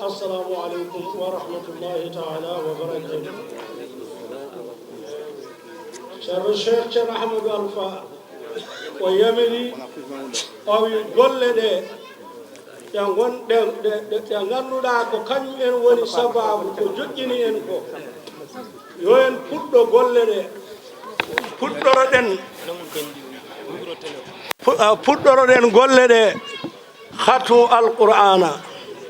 السلام عليكم ورحمة الله تعالى وبركاته. شر الشيخ شر أحمد الفا ويمني أو يقول لي يانغون يانغانو دا كو كانيو en woni sababu ko joggini en ko yo en puddo golle de puddoro den golle de khatu alqur'ana.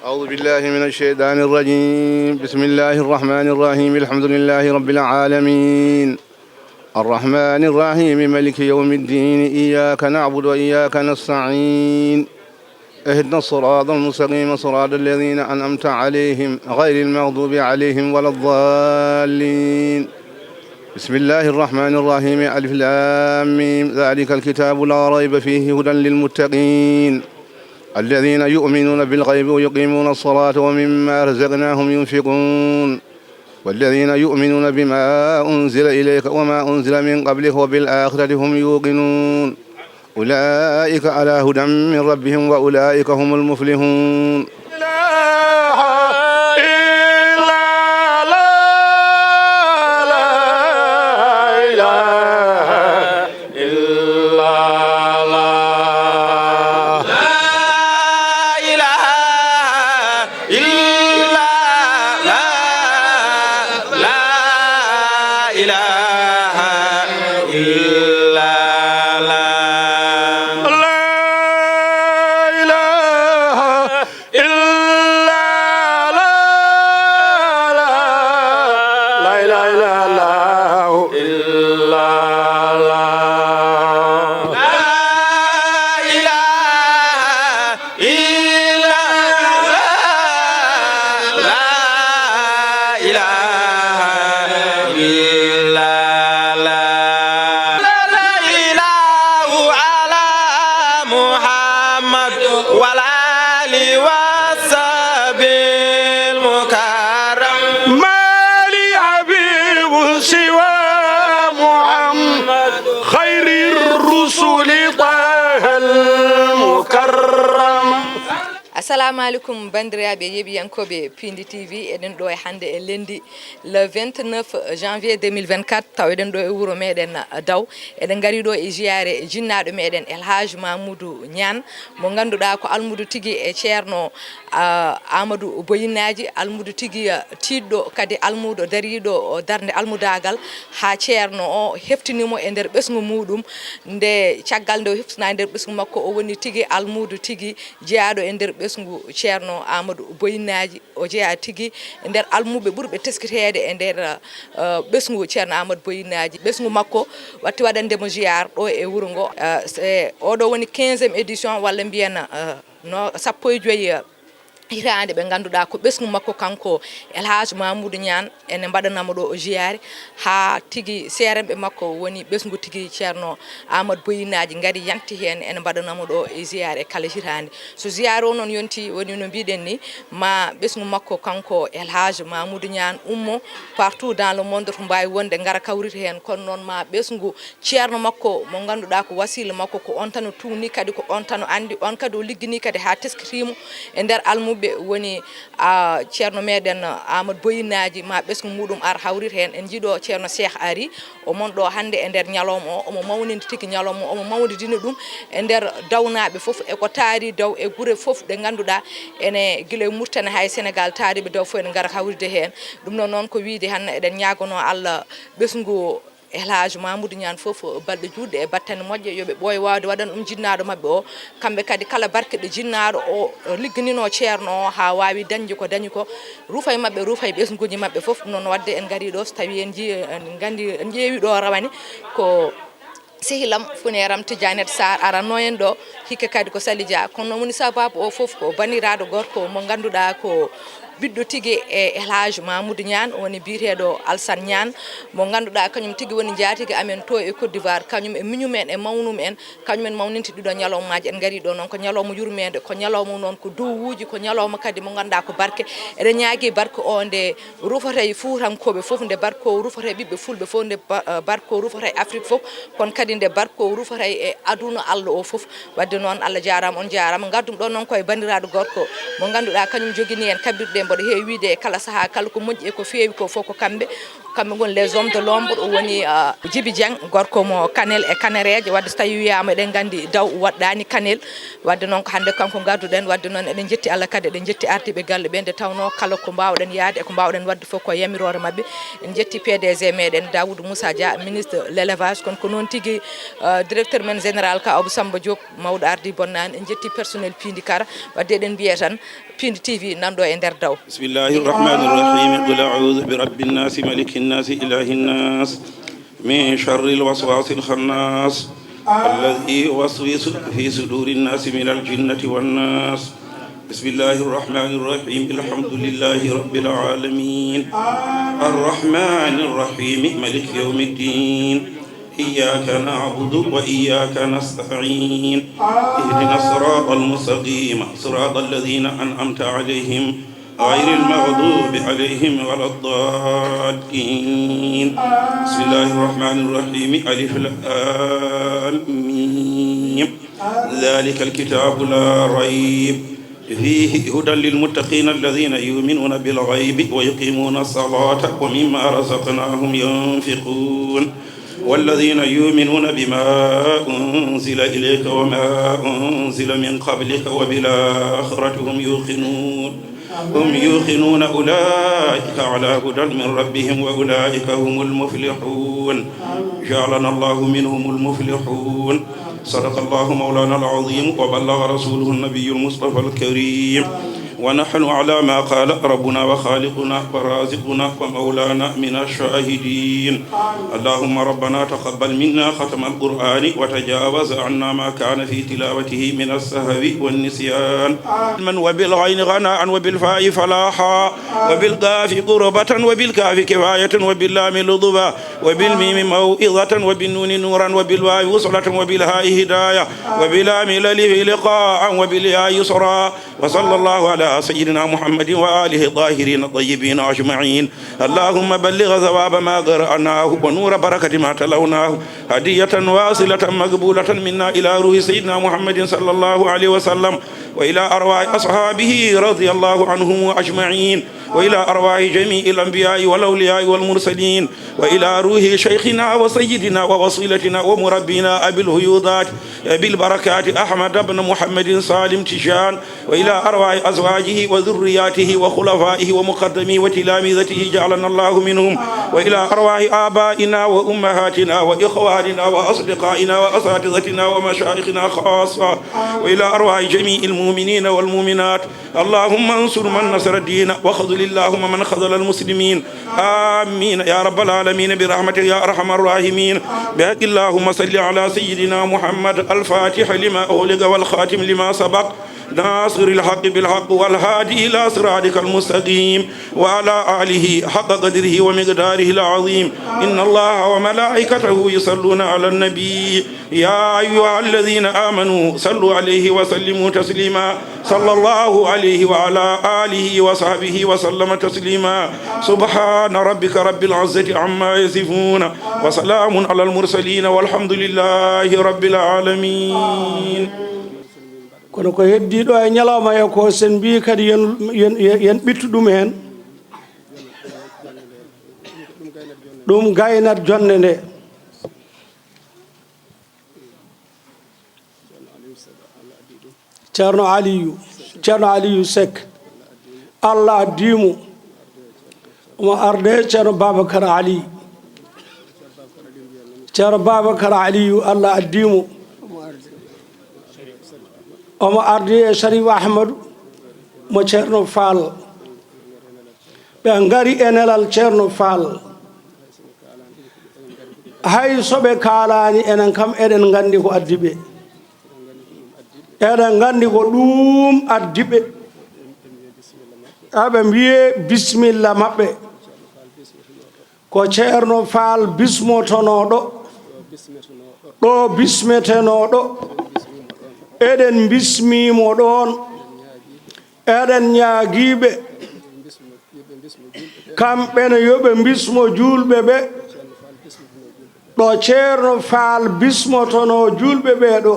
أعوذ بالله من الشيطان الرجيم بسم الله الرحمن الرحيم الحمد لله رب العالمين الرحمن الرحيم ملك يوم الدين إياك نعبد وإياك نستعين اهدنا الصراط المستقيم صراط الذين أنعمت عليهم غير المغضوب عليهم ولا الضالين بسم الله الرحمن الرحيم ألف لام ميم ذلك الكتاب لا ريب فيه هدى للمتقين الذين يؤمنون بالغيب ويقيمون الصلاة ومما رزقناهم ينفقون والذين يؤمنون بما أنزل إليك وما أنزل من قبلك وبالآخرة هم يوقنون أولئك على هدى من ربهم وأولئك هم المفلحون. Assalamu alaikum bandiraɓe yeɓiyankoɓe Pindi TV eɗen ɗo e hande e lendi le 29 janvier 2024 taw eɗen ɗo e wuro meɗen Daw eɗen gari ɗo e jiyare jinnaɗo meɗen Elhadji Mamoudou Niane mo ganduɗa ko almudo tigui e ceerno Amadou Boyinaji almudo tigui tidɗo kadi almudo dariɗo darde almudagal ha ceerno o heftinimo e nder ɓesgu muɗum nde caggal nde o heftina e nder ɓesgu makko o woni tigui almudo tigui jeeyaɗo e nder ɓesgu ceerno Amadou Boyinaji o jeeya tigui e nder almuɓe ɓurɓe teskitede e nder ɓesgu ceerno Amadou Boyinaji ɓesgu makko watti waɗandemo jiyar ɗo e wuuro ngo oɗo woni 15e édition walla mbiyen no 15 hitande ɓe ganduɗa ko ɓesgu makko kanko Elhadji Mamoudou Niane ene mbaɗanamo ɗo o jiyare ha tigui seeremɓe makko woni ɓesgu tigui ceerno Amadou Boyinaji gari yanti hen ene mbaɗanamo ɗo e jiyare e kala hitande so jiyare o noon yonti woni no mbiɗen ni ma ɓesgu makko kanko Elhadji Mamoudou Niane ummo partout dans le monde to mbawi wonde gara kawrita hen kono noon ma ɓesgu ceerno makko mo ganduɗa ko wasila makko ko on tan o tungni kadi ko on tan o andi on kadi o liggini kadi ha teskitimo e nder almuɓe woni ceerno meɗen Amadou Boyinaji ma ɓesgu muɗum ar hawrita hen en jiiɗo ceerno Cheikh ari o mon ɗo hande e nder ñalawma o omo mawnidi tigui ñalawma omo mawnidina ɗum e nder dawnaɓe foof eko taari daw e guure foof ɗe ganduɗa ene guila Mauritanie hay Sénégal taariɓe daw foof ene gara hawride hen ɗum noon ko wiide han eɗen ñagono Allah ɓesgu Elhadji Mamoudou Niane foof balɗe juɗɗe e battane moƴƴe yoɓe ɓooy wawde waɗan ɗum jinnaɗo mabɓe o kamɓe kadi kala barkeɗe jinnaɗo o ligganino ceerno o ha wawi dañde ko dañi ko ruufa e mabɓe ruufa e ɓesguji mabɓe foof noon wadde en gari ɗo so tawi en ƴeewi ɗo rawane ko sehilam funeram Tidianet Sarr aranno en ɗo hikka kadi ko Sali Dia kono woni sababu o foof ko baniraɗo gorko mo ganduɗa ko biddo tigi e Elhadji Mamoudou Niane woni biiteɗo Alsane Niane mo ganduɗa kañum tigi woni jaatigi amen to e Côte d'Ivoire kañum e miñum en e mawnum en kañum en mawninti ɗiɗo ñalawmaji en gari ɗo noon ko ñalawma yurmede ko ñalawma noon ko dowuji ko ñalawma kadi mo ganduɗa ko barke eɗen ñaagui barke o nde rufata e Fuutankoɓe foof nde barke o rufata e ɓiɓɓe fulɓe foof nde barke o rufata e Afrique foof kono kadi nde barke o rufata e aduna Allah o foof wadde noon Allah jarama on jarama gardum ɗo noon koye bandiraɗo gorko mo ganduɗa kañum jogini en kabbirɗe mboɗo heewi wiide e kala saaha kala ko moƴƴi e ko feewi ko fof ko kamɓe goni les hommes de l'ombre o woni Djiby Dieng gorko mo Kanel e Kanereje wadde so tawi wiyama eɗen gandi daw waɗɗani Kanel wadde noon ko hande kanko gadduɗen wadde noon eɗen jetti Allah kadi eɗen jetti ardiɓe galle ɓe nde tawno kala ko mbawɗen yaade e ko mbawɗen wadde fof ko yamirore mabɓe en jetti PDG meɗen Daoudou Moussa Dia ministre de l'élevage kono ko noon tigui directeur men général ka Abou Samba Diop mawɗo ardi bonnani en jetti personnel Pindi Kara wadde eɗen mbiya tan Pindi TV nanɗo e nder daw. Bismillahir rahmanir rahim. Qul a'udhu bi rabbin nas malikin nas ilahin nas min sharril waswasil khannas alladhi yuwaswisu fi sudurin nas minal jinnati wan nas. Bismillahir rahmanir rahim. Alhamdulillahi rabbil alamin. Arrahmanir rahim. Maliki yawmiddin. إياك نعبد وإياك نستعين اهدنا الصراط المستقيم صراط الذين أنعمت عليهم غير المغضوب عليهم ولا الضالين بسم الله الرحمن الرحيم ألف لام ميم ذلك الكتاب لا ريب فيه هدى للمتقين الذين يؤمنون بالغيب ويقيمون الصلاة ومما رزقناهم ينفقون والذين يؤمنون بما أنزل إليك وما أنزل من قبلك وبالآخرة هم يوقنون أولئك على هدى من ربهم وأولئك هم المفلحون جعلنا الله منهم المفلحون صدق الله مولانا العظيم وبلغ رسوله النبي المصطفى الكريم ونحن على ما قال ربنا وخالقنا ورازقنا ومولانا من الشاهدين اللهم ربنا تقبل منا ختم القرآن وتجاوز عنا ما كان في تلاوته من السهو والنسيان من وبالغين غناء وبالفاء فلاحا وبالقاف قربة وبالكاف كفاية وباللام لضبا وبالميم موئظة وبالنون نورا وبالواو وصلة وبالهاء هداية وباللام للف لقاء وبالياء يسرا وصلى الله على سيدنا محمد وآله الطاهرين الطيبين أجمعين اللهم بلغ ثواب ما قرأناه ونور بركة ما تلوناه هدية واصلة مقبولة منا إلى روح سيدنا محمد صلى الله عليه وسلم وإلى أرواح أصحابه رضي الله عنهم أجمعين وإلى أرواح جميع الأنبياء والأولياء والمرسلين وإلى روح شيخنا وسيدنا ووصيلتنا ومربينا أبي الهيوضات بالبركات أحمد بن محمد سالم تجان وإلى أرواح أزواجه وذرياته وخلفائه ومقدميه وتلامذته جعلنا الله منهم وإلى أرواح آبائنا وأمهاتنا وإخواننا وأصدقائنا وأساتذتنا ومشايخنا خاصة وإلى أرواح جميع المؤمنين والمؤمنات اللهم انصر من نصر الدين وخذل اللهم من خذل المسلمين آمين يا رب العالمين برحمتك يا أرحم الراحمين بحق اللهم صل على سيدنا محمد الفاتح لما أغلق والخاتم لما سبق ناصر الحق بالحق والهادي إلى صراطك المستقيم وعلى آله حق قدره ومقداره العظيم إن الله وملائكته يصلون على النبي يا أيها الذين آمنوا صلوا عليه وسلموا تسليما صلى الله عليه وعلى آله وصحبه وسلم تسليما سبحان ربك رب العزة عما يصفون وسلام على المرسلين والحمد لله رب العالمين kono ko heddiɗo e ñalawma e ko sen mbi kadi yen ɓittu ɗum hen ɗum gaynat jonde nde ceerno aliyu Seck Allah addimo omo arde ceerno Babacar Ali ceerno Babacar Aliyu Allah addimo omo ardi e Sharif Ahmadou mo ceerno Fall ɓe ngari e nelal ceerno Fall hay soɓe kaalani enen kam eɗen gandi ko addi ɓe eɗen gandi ko ɗum addi ɓe aɓe mbiye bisimilla maɓɓe ko ceerno Fall bismotonoɗo ɗo bismetenoɗo eɗen bismimo ɗon eɗen ñaagiɓe kamɓene yoɓe bismo julɓe ɓe ɗo ceerno Fall bismotono julɓe ɓeɗo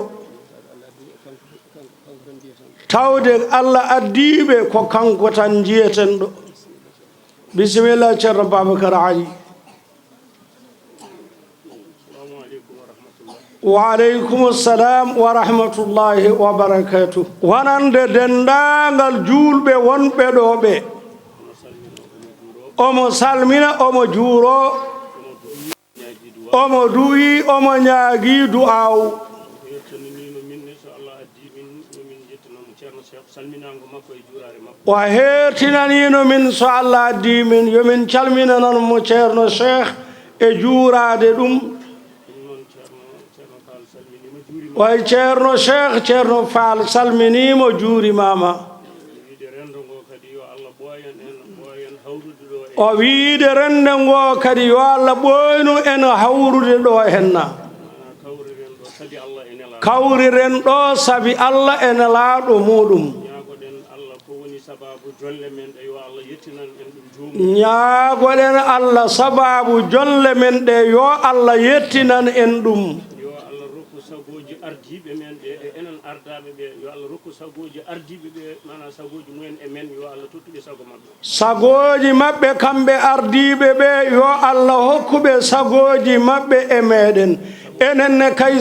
tawde Allah addiɓe ko kanko tan jiyeten ɗo bisimilla ceerno Babacar Ali wa aleykum salam wa rahmatullahi wa barakatuh wonande dendagal julɓe wonɓe ɗo ɓe omo salmina omo juuro omo duwi omo ñaagi du'aw o hertinanino min so Allah addi min yomin calminanan mo ceerno Cheikh e juurade ɗum way ceerno Cheikh ceerno Fall salminimo juurimama o wiide rende ngo kadi yo Allah ɓoynu en hawrude ɗo henna kawriren ɗo sabi Allah e nelaaɗo muɗum ñaagoɗen Allah sababu jolle men ɗe yo Allah yettinan en ɗum ardiɓe men ɗe e enen ardaɓe ɓe yo Allah rokku sagoji ardiɓe ɓe mana sagoji mumen e men yo Allah tottuɓe sago mabɓe sagoji mabɓe kamɓe ardiɓe ɓe yo Allah hokkuɓe sagoji mabɓe e meɗen enenne kay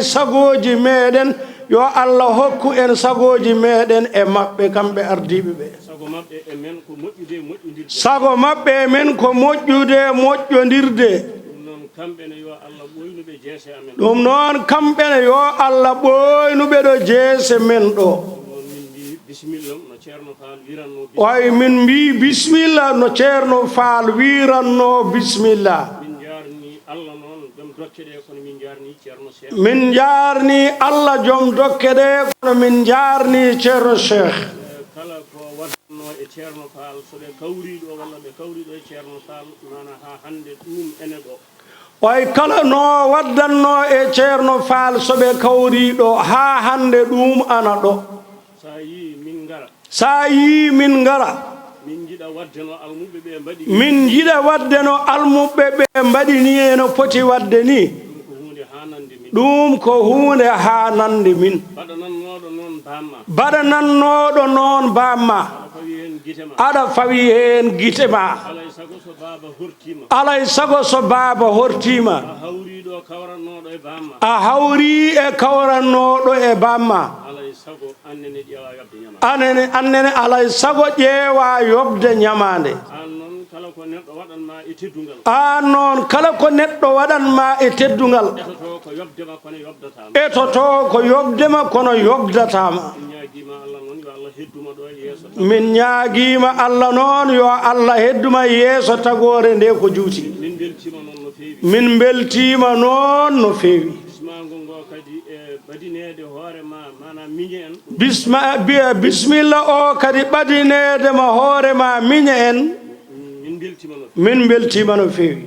sagoji meɗen yo Allah hokku en sagoji meɗen e mabɓe kamɓe ardiɓe ɓe sago mabɓe e men ko moƴƴude moƴƴodirde sago mabɓe e men ko moƴƴude moƴƴodirde ɗum noon kamɓene yo Allah ɓoynuɓe ɗo jeese men ɗo way min mbi bisimilla no ceerno Fall wiranno bisimilla min jarni Allah joom dokke ɗe kono min jarni ceerno Cheikh kala ko waɗanno e ceerno Fall so ɓe kawriɗo walla ɓe kawriɗo e ceerno Fall mana ha hande ɗum ene ɗo way kala no waddanno e ceerno Fall so ɓe kawriɗo ha hande ɗum ana ɗo sa yi min ngara min jiɗa wadde no almuɓe ɓe mbaɗini e no poti wadde ni ɗum ko hunde hanande min baɗanannoɗo noon bamma aɗa fawi hen guite ma alay sago so baba hortima a hawri e kawrannoɗo e bamma annene alay sago ƴeewa yobde ñamande an noon kala ko neɗɗo waɗanma e teddungal etoto ko yobdema kono yobdatama min ñaaguima Allah noon yo Allah hedduma yeeso tagore nde ko juuti min beltima noon no feewi bisimilla o kadi ɓadinedema hoorema miña en min beltima no feewi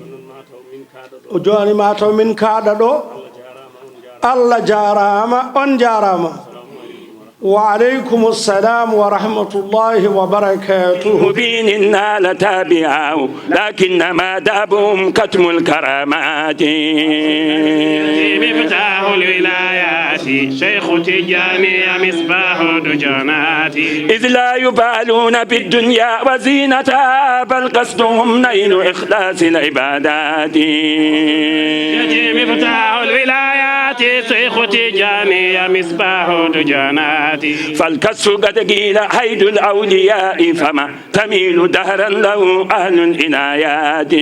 o joni mataw min kaaɗa ɗo Allah jarama on jarama وعليكم السلام ورحمة الله وبركاته مبين نال تابعه لكنما دابهم كتم الكرامات مفتاح الولايات شيخ تجاني مصباح دجانات إذ لا يبالون بالدنيا وزينتها بل قصدهم نيل إخلاص العبادات مفتاح الولايات شيخ تجاني مصباح دجانات فالكس قد قيل حيد الأولياء فما تميل دهرا له أهل العنايات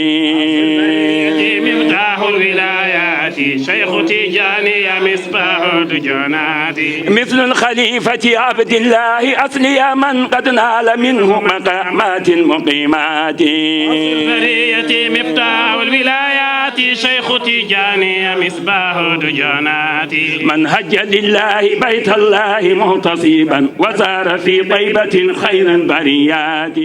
مفتاح الولايات شيخ تجاني مصباح جناتي مثل الخليفة عبد الله أصلي من قد نال منه مقامات مقيمات البرية مفتاح الولايات شيخ تجاني مصباح دجاناتي من هج لله بيت الله مغتصبا وسار في طيبة خير البريات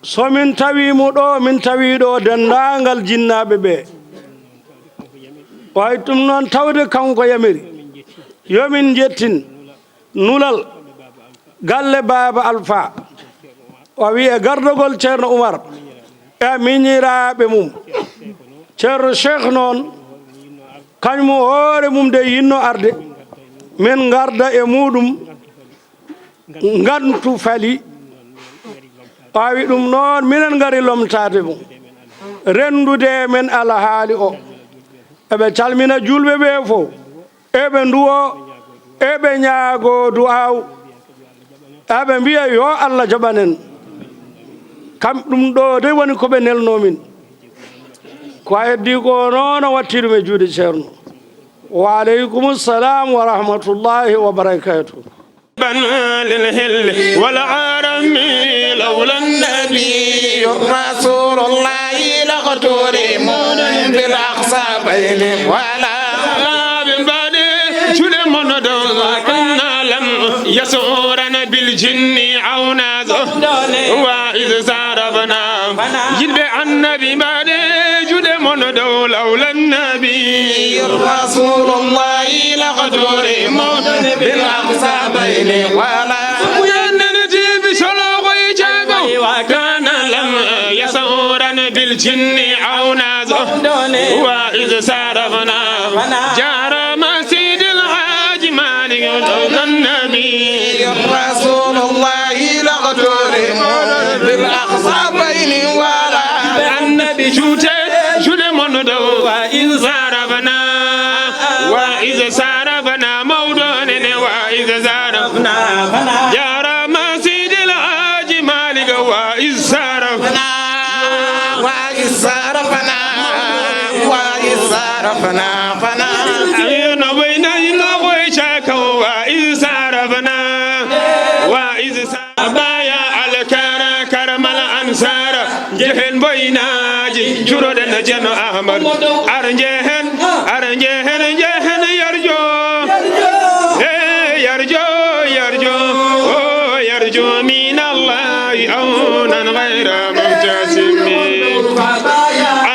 so min tawimo ɗo min tawi ɗo dendagal jinnaɓe ɓe way ɗum noon tawde kanko yamiri yomin jettin nulal galle baba alpha o wi e gardogol ceerno oumar e miñiraɓe mum ceerno cheikh noon kañum hoore mum de yinno arde min garda e muɗum gantu fali awi ɗum noon minen gari lomtade mum rendude men ala haali o eɓe calmina julɓe ɓe fof eɓe nduwo eɓe ñaago du'aw eɓe mbiya yo Allah jaɓanen kam ɗum ɗo de woni koɓe nelnomin ko heddi ko noon wattiɗum e juuɗe ceerno wa aleykum salam wa rahmatullahi wa barakatuh للهل والعرم لولا النبي رسول الله لغترم بالأقصى بين ولا من بعد شل من كنا لم يسورنا بالجن عونا وإذ صرفنا جلب عن النبي بعد شل من لولا النبي رسول الله لغترم بالأقصى بين ولا وينرجي بسلوغي جاغو وكان لم يسورا بالجن عونا وإذ صرفنا جار مسيد الحاج مالك النبي رسول الله لغترم بالأقصى بين ولا النبي شوت من دو وإذ صرفنا وإذ صرفنا مودون وإذ صرفنا جار مسجد الحاج مالك وإذ صرفنا وإذ صرفنا وإذ صرفنا فنا أين بين الله شاكا وإذ صرفنا وإذ صرفنا يا الكرم الأنصار جهن بيناجي جرودنا جن أحمد أرنجهن جهن يرجو يرجو من الله عونا غير مبتسم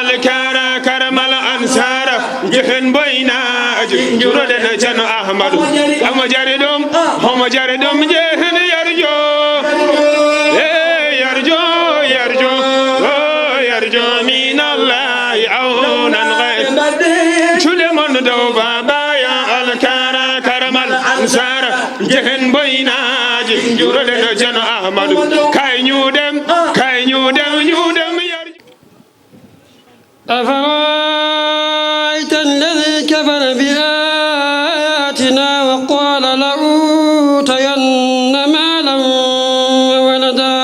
الكرم الأنصار جهن بيناجي جرودنا جن أحمد هم جردهم جهن يرجو من الله عونا غير شل من دوبا بايا الكرم الأنصار جهن بيناج جرد جن أحمد كاي نيودم أفرأيت الذي كفر بآياتنا وقال لأوتين مالا وولدا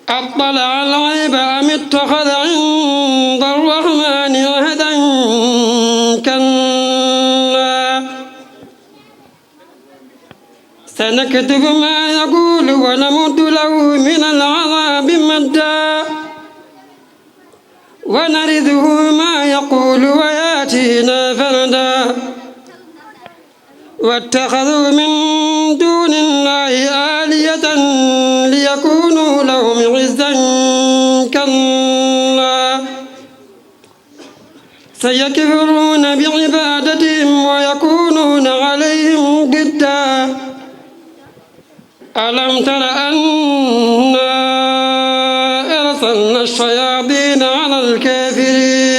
أطلع الغيب أم اتخذ عند الرحمن عهدا كلا سنكتب ما يقول ونمد له من العذاب مدا ونرثه ما يقول وياتينا فردا واتخذوا من دون الله آلية ليكونوا لهم عزا كلا سيكفرون بعبادتهم ويكونون عليهم ضدا ألم تر أنا أرسلنا الشياطين على الكافرين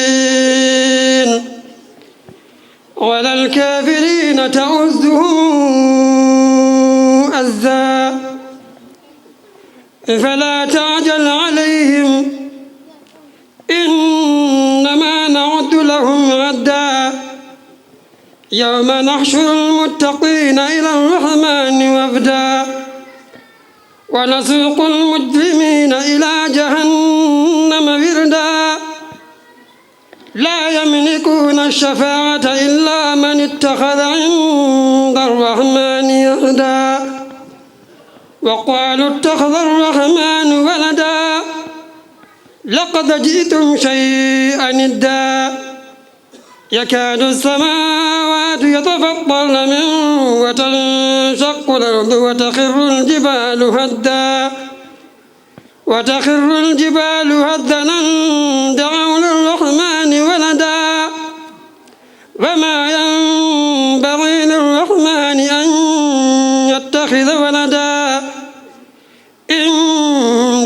تعزهم أزا فلا تعجل عليهم إنما نعد لهم عدا يوم نحشر المتقين إلى الرحمن وفدا ونسوق المجرمين إلى جهنم وردا لا يملكون الشفاعة إلا من اتخذ عند الرحمن عهدا وقالوا اتخذ الرحمن ولدا لقد جئتم شيئا إدا يكاد السماوات يتفطرن منه وتنشق الأرض وتخر الجبال هدا أن دعوا للرحمن ولدا وما ينبغي للرحمن أن يتخذ ولدا إن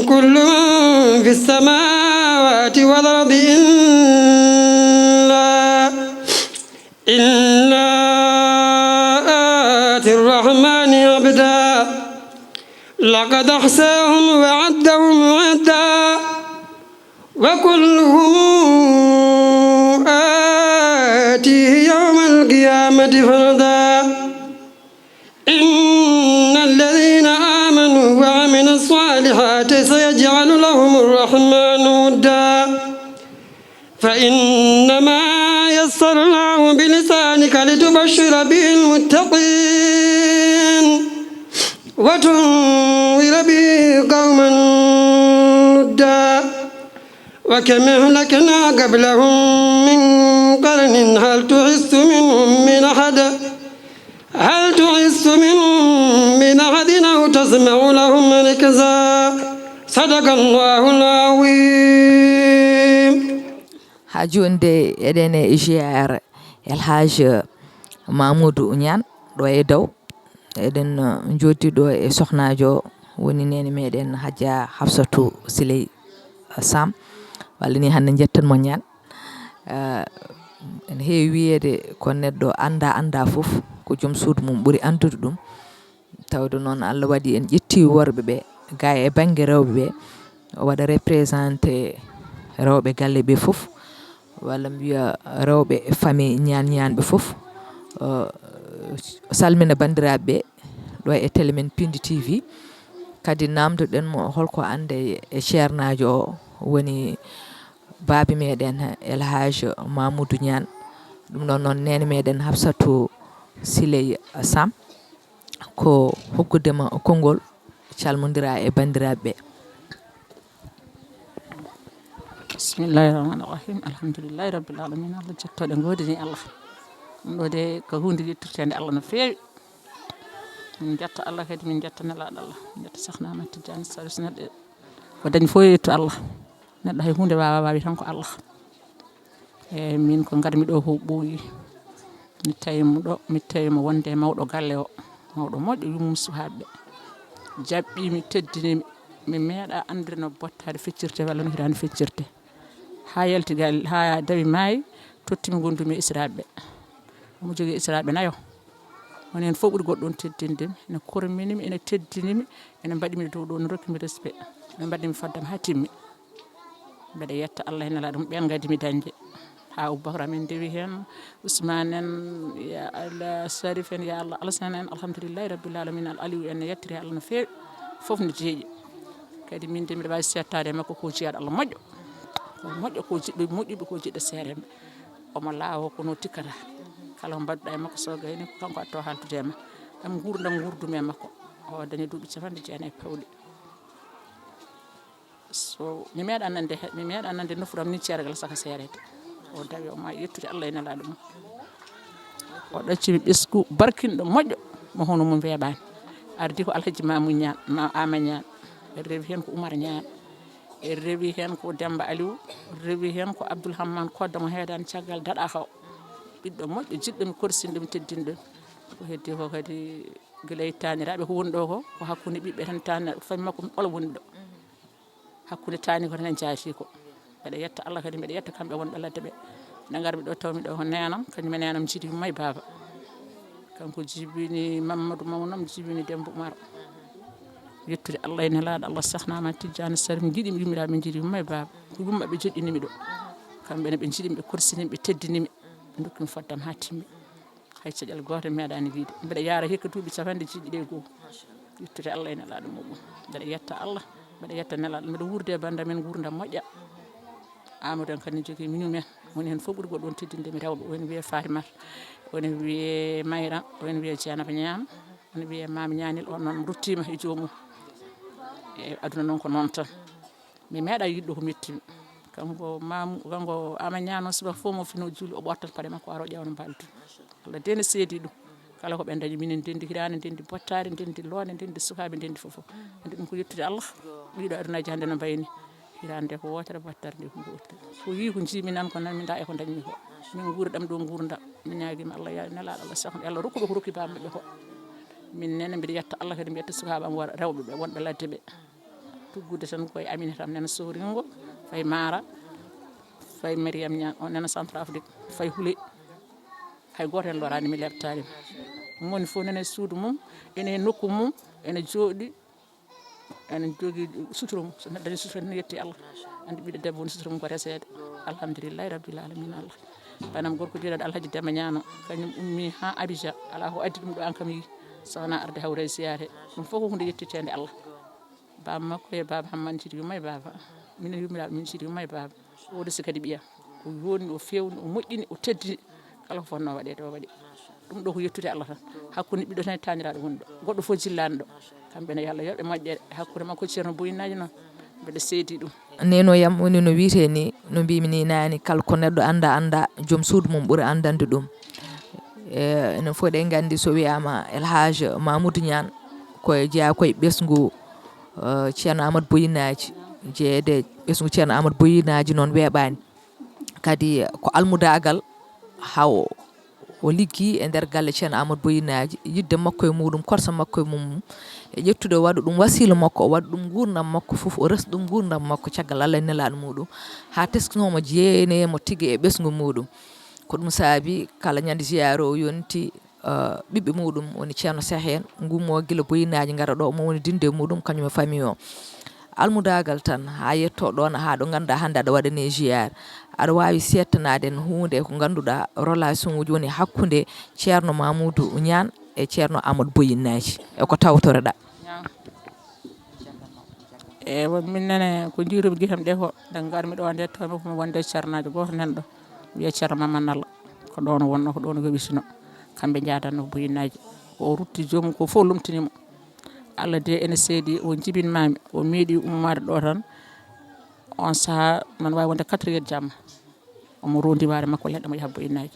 كل من في السماوات والأرض إلا آتي الرحمن عبدا لقد أحصاهم وعدهم عدا وكلهم آتيه يوم القيامة فردا إن الذين آمنوا وعملوا الصالحات سيجعل لهم الرحمن ودا فإنما يسرناه بلسانك لتبشر به المتقين وتنذر به قوما لدا وكم أهلكنا قبلهم من قرن هل تحس منهم من أحد أو تسمع لهم ركزا صدق الله العظيم. hajonde eɗen e GR El Hadj Mamoudou Niane ɗo e dow eɗen joddi ɗo e sohnajo woni nene meɗen Hadja Hafsatou Siley Sam walla ni hande jettanmo Niane en heewi wiyede ko neɗɗo anda fof ko joom suudu mum ɓuuri andude ɗum tawde noon Allah waɗi en ƴetti worɓe ɓe ga e banggue rewɓe ɓe o waɗa représenté rewɓe galle ɓe fof walla mbiya rewɓe famille ñanɓe fof salmina bandiraɓe ɗo e télé men Pindi TV kadi namdoɗen mo holko ande e ceernajo o woni baabi meɗen El Hadj Mamoudou Niane ɗum ɗon noon nene meɗen Hafsatou Siley Sam ko hokkudema konngol calmodira e bandiraɓe. bismillahi rahmani rahim alhamdulillahi rabbil alamin Allah jettoɗe godini Allah ɗum ɗo de ko hunde yettirtede Allah no feewi min jetta Allah kadi min jetta nelaɗo Allah min jetta Cheikhna Ahmad Tidiane Salis neɗɗo ko dañi fof yetto Allah neɗɗo hay hunde wawi tan ko Allah e min ko garmi ɗo ko ɓooyi mi tawimo wonde mawɗo galle o mawɗo moƴƴo yumum suhaɓeɓe jaɓɓimi teddinimi mi meeɗa andude no bottade feccirte walla no hitande feccirte ha yalti gal ha dawi maayi tottimi gondumi israɓeɓe omo jogui israɓe nayo onen fof ɓuuri goɗɗo on teddindemi ene korminimi ene teddinimi ene mbaɗimi dow ɗo no rokkimi respect ene mbaɗimi faddam ha timmi mbeɗa yetta Allah e nelaɗo ɓen gadimi dañde ha Aboubacry amen dewi hen Ousmane en ya Allah Sarif en ya Allah Alassane en alhamdulillahi rabbil alamin al aliou en yettiri Allah no fewi foof no jeeƴi kadi min de mbiɗa wawi settade makko ko jeeyaɗo Allah moƴƴo ko jiɗɗo moƴƴuɓe ko jiɗɗo seereɓe omo laawo kono tikkata kala ko mbaɗɗa e makko so gayni ko kanko atto haltude e ma ɗam gurdam gurdumi e makko o dañi duuɓi 90 pawɗi so mi meeɗa nande nofuram ni ceeragal saka seerede o dawi o ma yettude Allah e nelaɗo mum o ɗaccimi ɓesgu barkinɗo moƴƴo mo hono mum weeɓani ardi ko Alhaji Mamou Niane Ama Niane e rewi hen ko Oumar Niane e rewi hen ko Demba Aliou rewi hen ko Abdoul Hamman Kodda mo heedani caggal daɗa kaw ɓiɗɗo moƴƴo jiɗɗomi korsinɗomi teddinɗomi ko heddi ko kadi guila e taniraɓe ko woni ɗo ko hakkude ɓiɓɓe tan tani fami makko ɓolo woni ɗo hakkude tani ko tan en jaati ko mbeɗa yetta Allah kadi mbeɗa yetta kamɓe wonɓe ladde ɓe nde garmi ɗo tawmi ɗo ko nenam kañum e nenam jiiɗi May Baba kanko jibini Mamadou Mawnam jibini Demba Oumar yettude Allah e nelaɗo Allah Cheikhna Ahmad Tidiane Sarif mi jiiɗimi yummiraɓe min jiiɗi May Baba ko yummaɓe joɗɗinimi ɗo kamɓene ɓe jiiɗimi ɓe korsinimi ɓe teddinimi ɓe dokkimi faddam ha timmi hay caƴal goto meeɗani wiide mbeɗa yaara hikka duuɓi 90 yettude Allah e nelaɗo muɗum mbeɗa yetta Allah mbeɗa yetta nelaɗo mbeɗa wurde e bande men gurdam moƴƴa Amadou en kadi ne jogui minu men woni hen fof ɓuri goɗɗo on teddindemi rewɓe woni wiye Fatimata woni wiye Mayra woni wiye Dieynaba Ñam woni wiye Mama Ñanil on noon ruttima e joomum e aduna noon ko noon tan mi meeɗa yiɗɗo ko mettimi kanko Ama Ñam noon suba fof mo fino juuli o ɓortat paɗe makko aro ƴewna mbaldu Allah de ne seedi ɗum kala ko ɓe dañi minen dendi hirande dendi bottade dendi loonde dendi sukaɓe dendi fofo andi ɗum ko yettude Allah wiiɗo adunaji hannde no mbayni hirande ko wotere bottare nde ko gotel ko yi ko jimi nan ko nanmi da e ko dañmi ko min guurɗam ɗo gurdam mi ñaguima Allah ya nelaɗo Allah sakno Allah rokkuɓe ko rokki bamɓe ko min nene mbiɗa yetta Allah kadi mi yetta sukaɓe am rewɓe ɓe wonɓe ladde ɓe tuggude tan koye Aminata am nena Soringo fay Mara fay Mariam Niang on nena Centre Afrique fay Houlé hay goto en lorani mi lebtani mo woni fof nene suudu mum ene nokku mum ene jooɗi ene jogui sutura mum so neɗɗo dañi sutura ne yetti Allah andi ɓiɗɗo debbo woni sutura mum ko resede alhamdulillahi rabbil alamin Allah banam gorko jeeɗaɗo Alhaji Demba Ñano kañum ummi ha Abidjan ala ko addi ɗum ɗo an kam yi sowona arde hawre ziyare ɗum fof ko hunde yettitede Allah baba makko e baba Hammane Sidi Yumma e baba minen yummiraɓe min Sidi Yumma e baba o desi kadi ɓiyam o yonni o fewni o moƴƴini o teddini kala ko fonno waɗede o waɗi ɗum ɗo ko yettude Allah tan hakkude ɓiɗɗo tan e taniraɗo woni ɗo goɗɗo fof jillani ɗo kamɓene yo Allah yoɓe moƴƴere hakkude makko ceerno Boyinaji noon mbeɗa seedi ɗum neno yam woni no wiite ni no mbimi ni nani kala ko neɗɗo anda joom suudu mum ɓuuri andande ɗum enen fof ɗen gandi so wiyama El Hadj Mamoudou Niane koye jeeya koye ɓesgu ceerno Amadou Boyinaji jeeyede ɓesgu ceerno Amadou Boyinaji noon weeɓani kadi ko almudagal haw o liggi e nder galle ceerno Amadou Boyinaji yidde makko e muɗum korsa makko e mum e ƴettude waɗa ɗum wasila makko o waɗa ɗum gurdam makko foof o resa ɗum gurdam makko caggal Allah e nelaɗo muɗum ha teskinomo jeenemo tigui e ɓesgu muɗum ko ɗum saabi kala ñande jiyare o yonti ɓiɓɓe muɗum woni ceerno Cheikh en gummo guila Boyinaji gara ɗo mo woni dinde muɗum kañum e famille o almudagal tan ha yetto ɗon ha ɗo ganduɗa hande aɗa waɗane jiyare aɗa wawi settanade hunde ko ganduɗa relation uji woni hakkude ceerno Mamoudou Niane e ceerno Amadou Boyinaji e ko tawtoreɗa e min nene ko jiiruɓe guitam ɗe ko nde garmi ɗo nde tawmi komi wonde ceernajo goto nanɗo wiye ceerno Mamadou Nalla ko ɗon wonno ko ɗon weɓitino kamɓe jadanno Boyinaji o rutti joomum ko fof lumtinimo Allah de ene seedi o jibinmami o meeɗi ummade ɗo tan on saaha man wawi wonde 4 heures jamma omo rondi waare makko leɗɗe mo yaha Boyinaji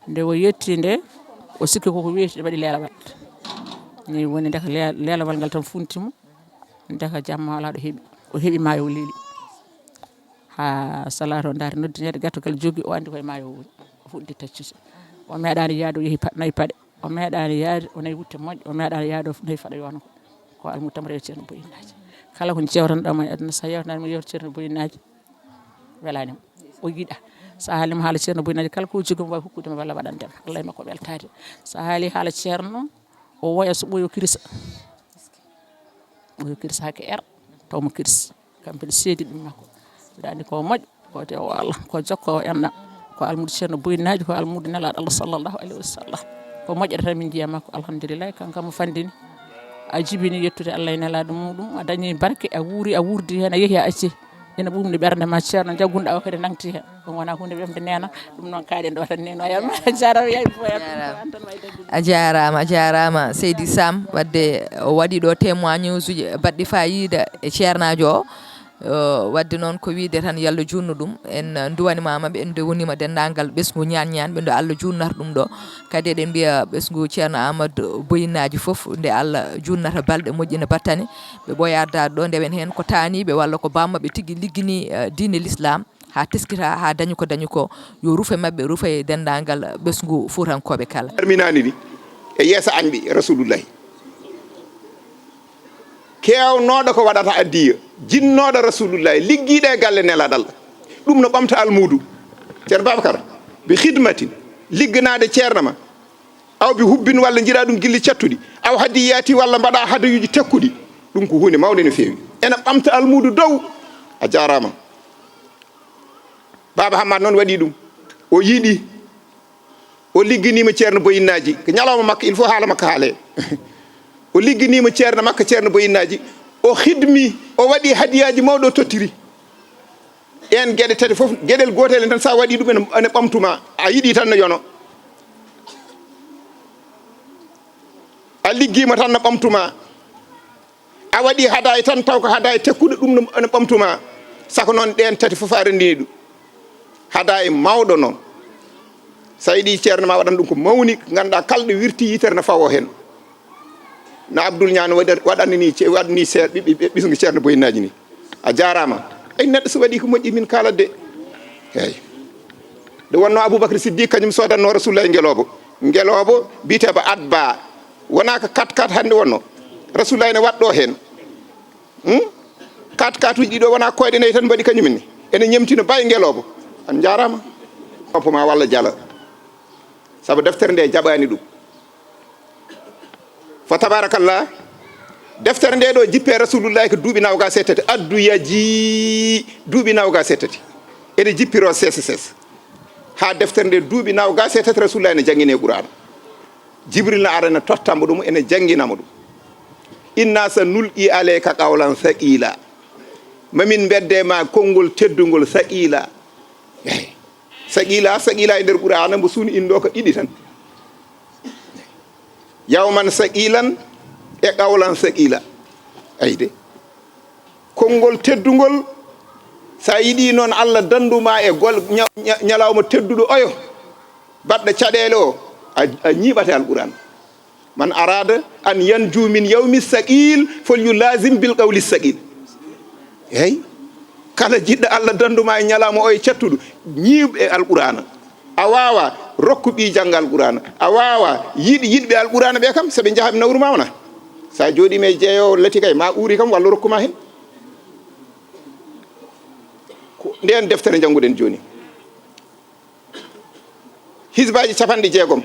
nde o yetti nde o sikki koko weeti waɗi lelawal ni woni deka lelawal ngal tan funtimo deka jamma wala ɗo heeɓi o heeɓi maayo o leeli ha salatu o daari noddinede gattogal jogui o andi koye maayo o woni o fuɗɗi taccude o meeɗani yaade o yeehi nayi paɗe o meeɗani yaade o nayi wutte moƴƴe o meeɗani yaade o nayi faɗa yonko ko almudo tam rew ceerno Boyinaji kala ko jewtanɗoma e aduna sa yewtanama yewta ceerno Boyinaji welanima o yiiɗa sa haalima haala ceerno Boyinaji kala ko jogimo wawi hokkudema walla waɗandema Allah e makko weltade sa haali haala ceerno o woya so ɓooyi o kirsa hakke taw mo kirsi kam mbiɗa seedi ɗum makko mbiɗa andi ko moƴƴo ko dewo Allah ko jokko o enɗam ko almudo ceerno Boyinaji ko almudo nelaɗo Allah sallllahu alayhi wa sallam ko moƴƴere tan min jiiya makko alhamdulillahi kankam mo fandini a jibini yettude Allah e nelaɗo muɗum a dañi barke a wuuri a wurdi hen a yeehi a acci ina ɓumde ɓernde ma ceerno jaggunɗa o kadi nangti hen ɗum wona hunde wemde nena ɗum noon kaɗen ɗo tan nenoyam jarama yayi a jarama Seydi Sam wadde o waɗi ɗo témoignage uji baɗɗi fayida e ceernajo o wadde noon ko wiide tan yo Allah junnu ɗum en duwanimamaɓe en dewnima dendagal ɓesgu ñan ɓe ndo Allah junnata ɗum ɗo kadi eɗen mbiya ɓesgu ceerno Amadou Boyinaji foof nde Allah junnata balɗe moƴƴine battane ɓe ɓoyardade ɗo ndewen hen ko taniɓe walla ko bammaɓe tigui liggini diine l'islam ha teskita ha dañi ko yo ruufe mabɓe ruufa e dendagal ɓesgu fuutankoɓe kala terminani ni e yeesa anɓi rasulullahi kewnoɗo ko waɗata addiya jinnoɗo rasulullahi ligguiɗo e galle nelaɗo Allah ɗum no ɓamta almudu ceerno Babacar bi khidmatin ligganade ceernama aw bi hubbin walla jiiɗa ɗum gilli cattuɗi aw hadiyati walla mbaɗa hadayuji tekkuɗi ɗum ko hunde mawde no fewi ene ɓamta almudu dow a jarama Baba Hammane noon waɗi ɗum o yiiɗi o ligganima ceerno Boyinaji ko ñalawma makko il faut haala makko haale o ligganima ceerno makko ceerno Boyinaji o khidmi o waɗi hadiyaji mawɗo tottiri en gueɗe tati fof gueɗel gotel tan sa waɗi ɗum ene ɓamtuma a yiɗi tan no yono a liggima tan no ɓamtuma a waɗi haadaye tan taw ko haadaye tekkuɗo ɗum ene ɓamtuma sako noon ɗen tati fof a rendini ɗum haadaye mawɗo noon sa yiɗi ceerno ma waɗan ɗum ko mawni ganduɗa kalɗo wirti yitere no fawo hen no Abdoul Niane waɗani seeɗ ɓisgu ceerno boyinaji ni a jarama ay neɗɗo so waɗi ko moƴƴi min kalat de eyyi nde wonno Aboubacry Siddique kañum sodanno Rasulullahi ngelobo biteɓe adba wona ko 4-4 hande wonno Rasulullahi ne waɗɗo hen 4-4 uji ɗiɗo wona koyɗe nayyi tan mbaɗi kañumen ni ene ñemtino baye ngelobo an jarama toppoma walla jala saabu deftere nde jaɓani ɗum fa tabarakallah deftere nde ɗo jippe Rasulullahi ko duuɓi nawga settati addu yaji duuɓi nawga settati ene jippiro sss ha deftere nde duuɓi nawga settati Rasulullahi ne jangguine Qur'an Jibril no ara ne tottamo ɗum ene jangguinamo ɗum inna sa nulqi alayka qawlan thaqila mamin bedde ma konngol teddugol thaqila saqila e nder Qur'an mbo suuni indo ko ɗiɗi tan yawman saqilan e qawlan saqila ayde konngol teddugol sa yiɗi noon Allah danduma e gol ñalawma tedduɗo oyo baɗɗo caɗele o a ñiɓate alquran man arada an yanju min yawmi saqil falyulazim bil qawli saqil eyyi kala jiɗɗo Allah danduma e ñalawma oyo cattuɗo ñiiɓ e alqurana a wawa rokku ɓi jangga alqurana a wawa yiɗɓe alqurana ɓe kam soɓe jaaha ɓe nawruma wona sa jooɗima e jeeyowo lati kay ma ɓuuri kam walla rokkuma hen nden deftere jannguɗen joni hisbaji 60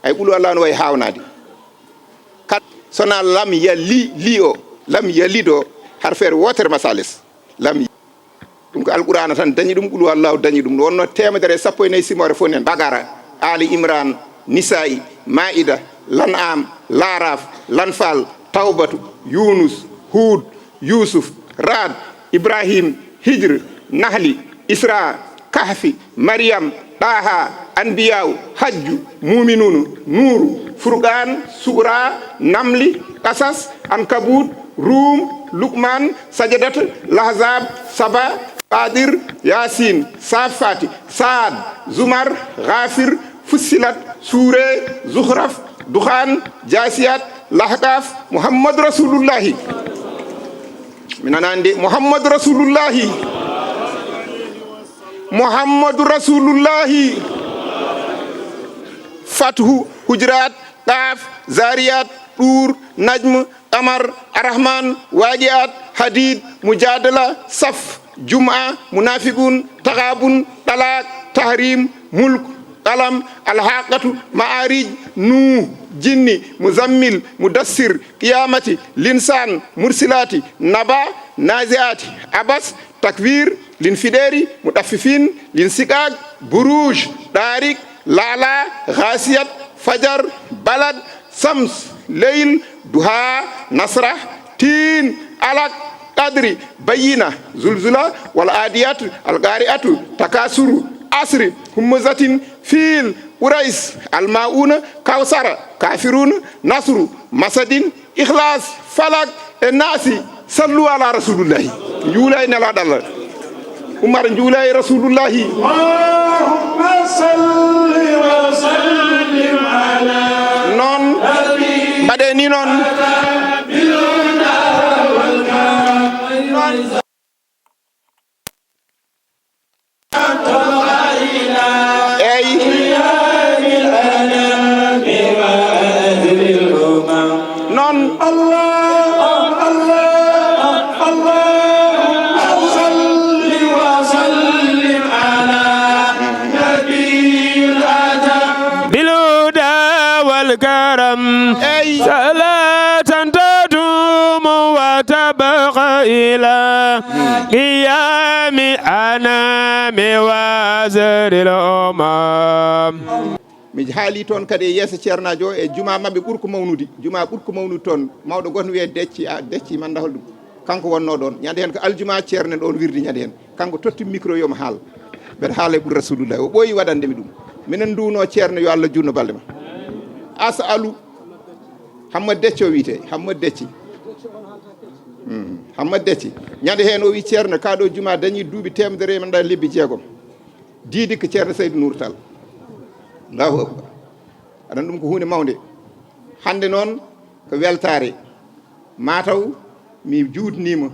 ay ɓuulu Allah no way hawnade sona lam yali o lam yalid o har feere wotere masalis lam ɗum ko alqur'ana tan dañi ɗum ɓuulu Allah dañi ɗum wonno 114 simore fof nen Bagara Ali Imran Nisa'i Maida Lan'am Laraf Lanfal Tawbatu Yunus Hud Yusuf Rad Ibrahim Hijr Nahli Isra Kahfi Maryam Taha Anbiya'u Hajju Muminunu Nuru Furqan Sura Namli Qasas Ankabut Rum Luqman Sajadat Lahzab Saba Qadir Yasin Safati Saad Zumar Ghafir Fussilat Sure Zukhraf Dukhan Jasiyat Lahqaf Muhammad Rasulullahi minanande Muhammad Rasulullahi Fathu Hujurat Qaf Zariyat Tur Najm Qamar Arrahman Waqiat Hadid Mujadala Saf Jum'a Munafiqun Taghabun Talaq Tahrim Mulk Qalam Al-Haqqatu Ma'arij Nuh Jinni Muzammil Mudassir Qiyamati Linsan Mursilati Naba Naziati Abas Takwir Linfideri Mudaffifin Linsiqaq Buruj Tariq Lala Ghasiyat Fajar Balad Sams Layl Duha Nasrah Tin Alaq Qadri Bayina Zulzula Wal Adiyat Al Qari'atu Takasuru Asri Humuzatin Fil Urais Al-Mauna Kawsara Kafirun Nasru Masadin Ikhlas Falak Nasi Sallu ala Rasulullahi Julay Naladallah Umar Julay Rasulullahi Allahumma salli wa sallim ala non bade ni non قيام أنا موازر الأمم mi haali toon kadi e yeeso ceernajo e juma mabɓe ɓuurko mawnude juma ɓuurko mawnude toon mawɗo goto wiye decci decci man dahol ɗum kanko wonno ɗon ñande hen ko aljuma ceerno ɗon wirdi ñande hen kanko totti micro yomo haal mbeɗa haala e ɓuuri rasulullah o ɓooyi waɗandemi ɗum minen duuno ceerno yo Allah junno balɗe ma asa alu Hammad Decci o wiyete Hammad Decci Hammad Decci ñande hen o wi ceerno kaɗo juma dañi duuɓi temedere men ɗa lebbi jeegom diidi ko ceerno Seydou Nour Tall allahu akbar aɗan ɗum ko hunde mawde hande noon ko weltare mataw mi juutnima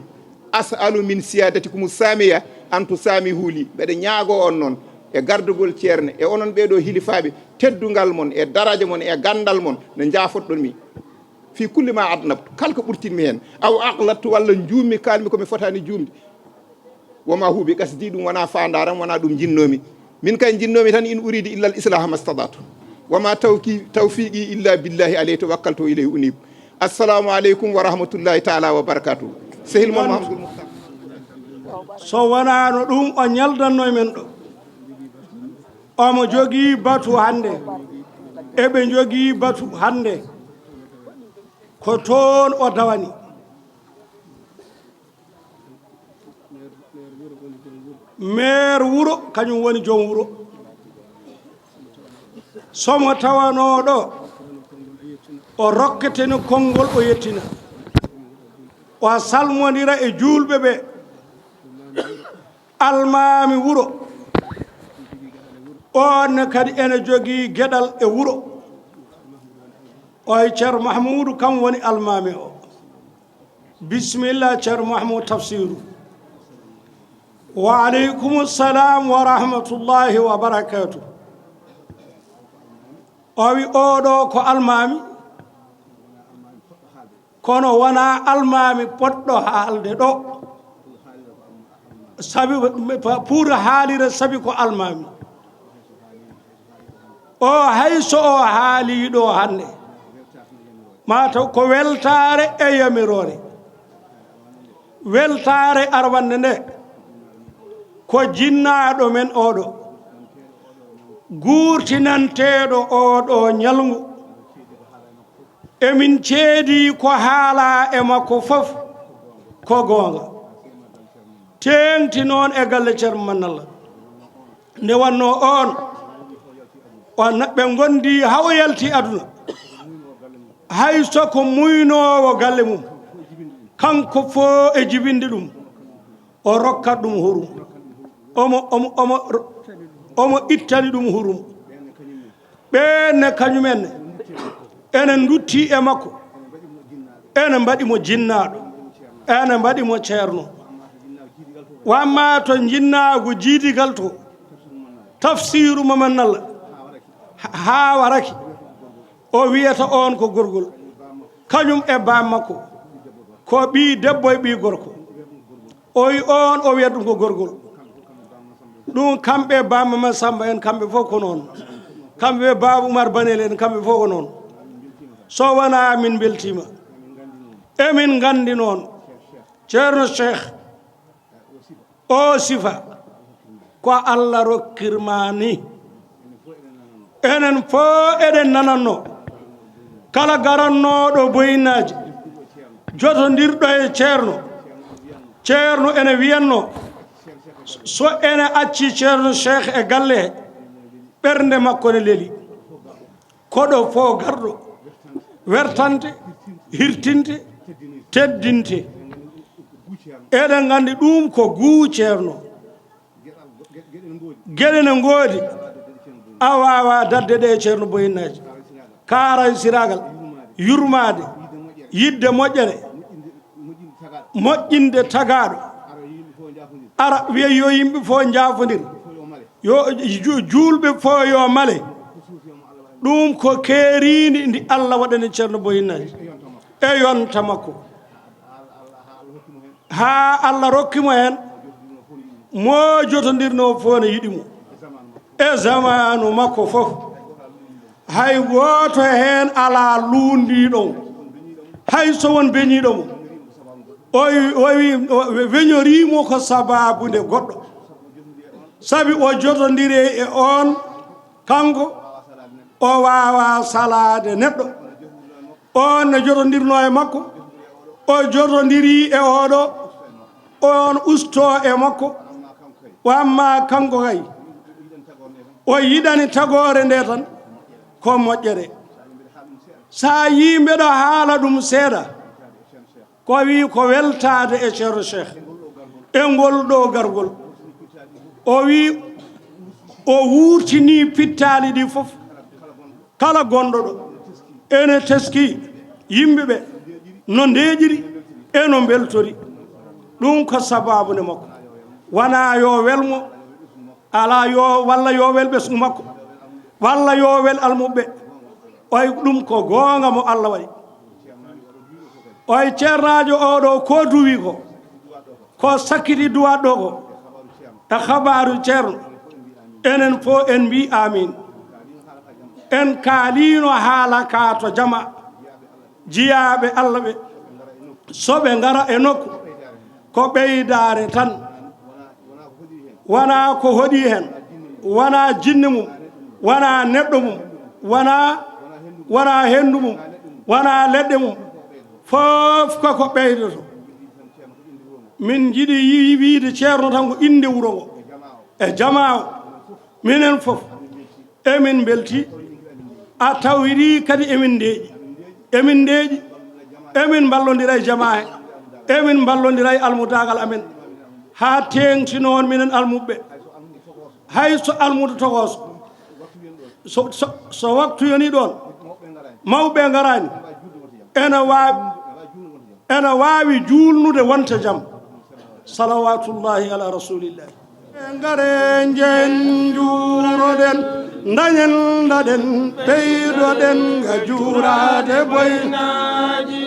asalu min siyadati kumu samiya antu sami huuli mbeɗa ñaago on noon e gardugol ceerne e onon ɓeeɗo hilifaɓe teddugal mon e daraja mon e gandal mon no jaafoɗɗon mi fi kulle ma adnabtu kala ko ɓurtinmi hen aw aqlattu walla juummi kalmi komi fotani juumde woma huuɓi gasdi ɗum wona fandaram wona ɗum jinnomi min kay jinnomi tan in uridi illa l islaha mastadatu wama tawfiqi illa billahi alayhi tawakkaltu ilayhi unib assalamu aleykum wa rahmatullahi taala wa barakatuh sehil mon mahamadou mouhtar so wonano ɗum o ñaldanno men ɗo omo jogii batu hande eɓe jogii batu hande ko toon o dawani maire wuro kañum woni joom wuro somo tawanoɗo o rokketeno konngol o yettina o salmodira e julɓe ɓe almami wuro on kadi ene jogii geɗal e wuro oye ceerno mahmoudou kam woni almami o bisimilla ceerno mahmoudou tafsiru wa aleykum salam wa rahmatullahi wa barakatuh o wi oɗo ko almami kono wona almami poɗɗo haalde ɗo sabi pour haalire sabi ko almami o hayso o haaliɗo hande mataw ko weltare e yamirore weltare arwande nde ko jinnaɗo men oɗo gurtinanteɗo oɗo ñalngu emin ceedi ko haala e makko fof ko goonga tengti noon e galle ceerno Manalla nde wanno on ɓe gondi haw yalti aduna hay soko muynowo galle mum kanko fo e jibinde ɗum o rokkat ɗum hurum omo ittani ɗum hurum ɓenne kañumenne enen dutti e makko ene mbaɗimo jinnaɗo ene mbaɗimo ceerno wamma to jinnagu jiidigal to tafsiru Manalla ha waraki o wiyata on ko gorgol kañum e bam makko ko ɓi debbo e ɓi gorko o wi on o wiyata ɗum ko gorgol ɗum kamɓe bamama Samba en kamɓe fof ko noon kamɓe Babou Oumar Banel en kamɓe fof ko noon so wona min beltima emin gandi noon ceerno Cheikh o sifa ko Allah rokkirma ni enen fo eɗen nananno kala garannoɗo boyinaji jotodirɗo e ceerno ene wiyanno so ene acci ceerno Cheikh e galle he ɓernde makko ne leeli koɗo fo garɗo wertante hirtinte teddinte eɗen gandi ɗum ko guu ceerno gueɗe ne ngoodi a wawa dadde ɗe ceerno boyinaji kaara siragal yurmade yidde moƴƴere moƴƴinde tagaɗo ara wiya yo yimɓe fo jaafodir yo julɓe fo yo male ɗum ko keeridi ndi Allah waɗani ceerno boyinaji e yonta makko ha Allah rokkimo hen mo jotodirno fo ne yiɗimo e zamanu makko fof hay goto hen ala lundiɗon hay so won beñiɗomo o wi weñorimo ko sababude goɗɗo sabi o jotodiri e on kanko o wawa salade neɗɗo on ne jotodirno e makko o jordodiri e oɗo on usto e makko wamma kanko kay o yiɗani tagore nde tan ko moƴƴere sa yimɓeɗo haala ɗum seeɗa ko wi ko weltade e ceerno cheikh e ngol ɗo gargol o wi o wurtini pittali ɗi fof kala gonɗo ɗo ene teski yimɓeɓe no ndeeƴiri e no beltori ɗum ko sababude makko wona yo welmo ala yo walla yo wel ɓesgu makko walla yo wel almuɓe oy ɗum ko goonga mo Allah waɗi oy ceernajo oɗo ko duwi ko sakkiti duwat ɗo ko e habaru ceerno enen fo en mbi amin en kaalino haala ka to jama jiyaɓe Allah ɓe soɓe ngara e nokku ko ɓeydare tan wona ko hoɗi hen wona jinne mum wona neɗɗo mum wona hendu mum wona leɗɗe mum fof koko ɓeydoto min jiɗi wiide ceerno tan ko inde wuro ngo e jama o minen fof emin belti a tawiri kadi emin deeƴi emin ballodira e jama he emin ballodira e almudagal amen ha tengtino on minen almuɓe hay so almudo togoso so waktu yoni ɗon mawɓe garani ene wawi julnude wonta jaam salawatullahi ala rasulillah ngare jen juuroɗen dañen daɗen ɓeydoɗen ga juurade boynaji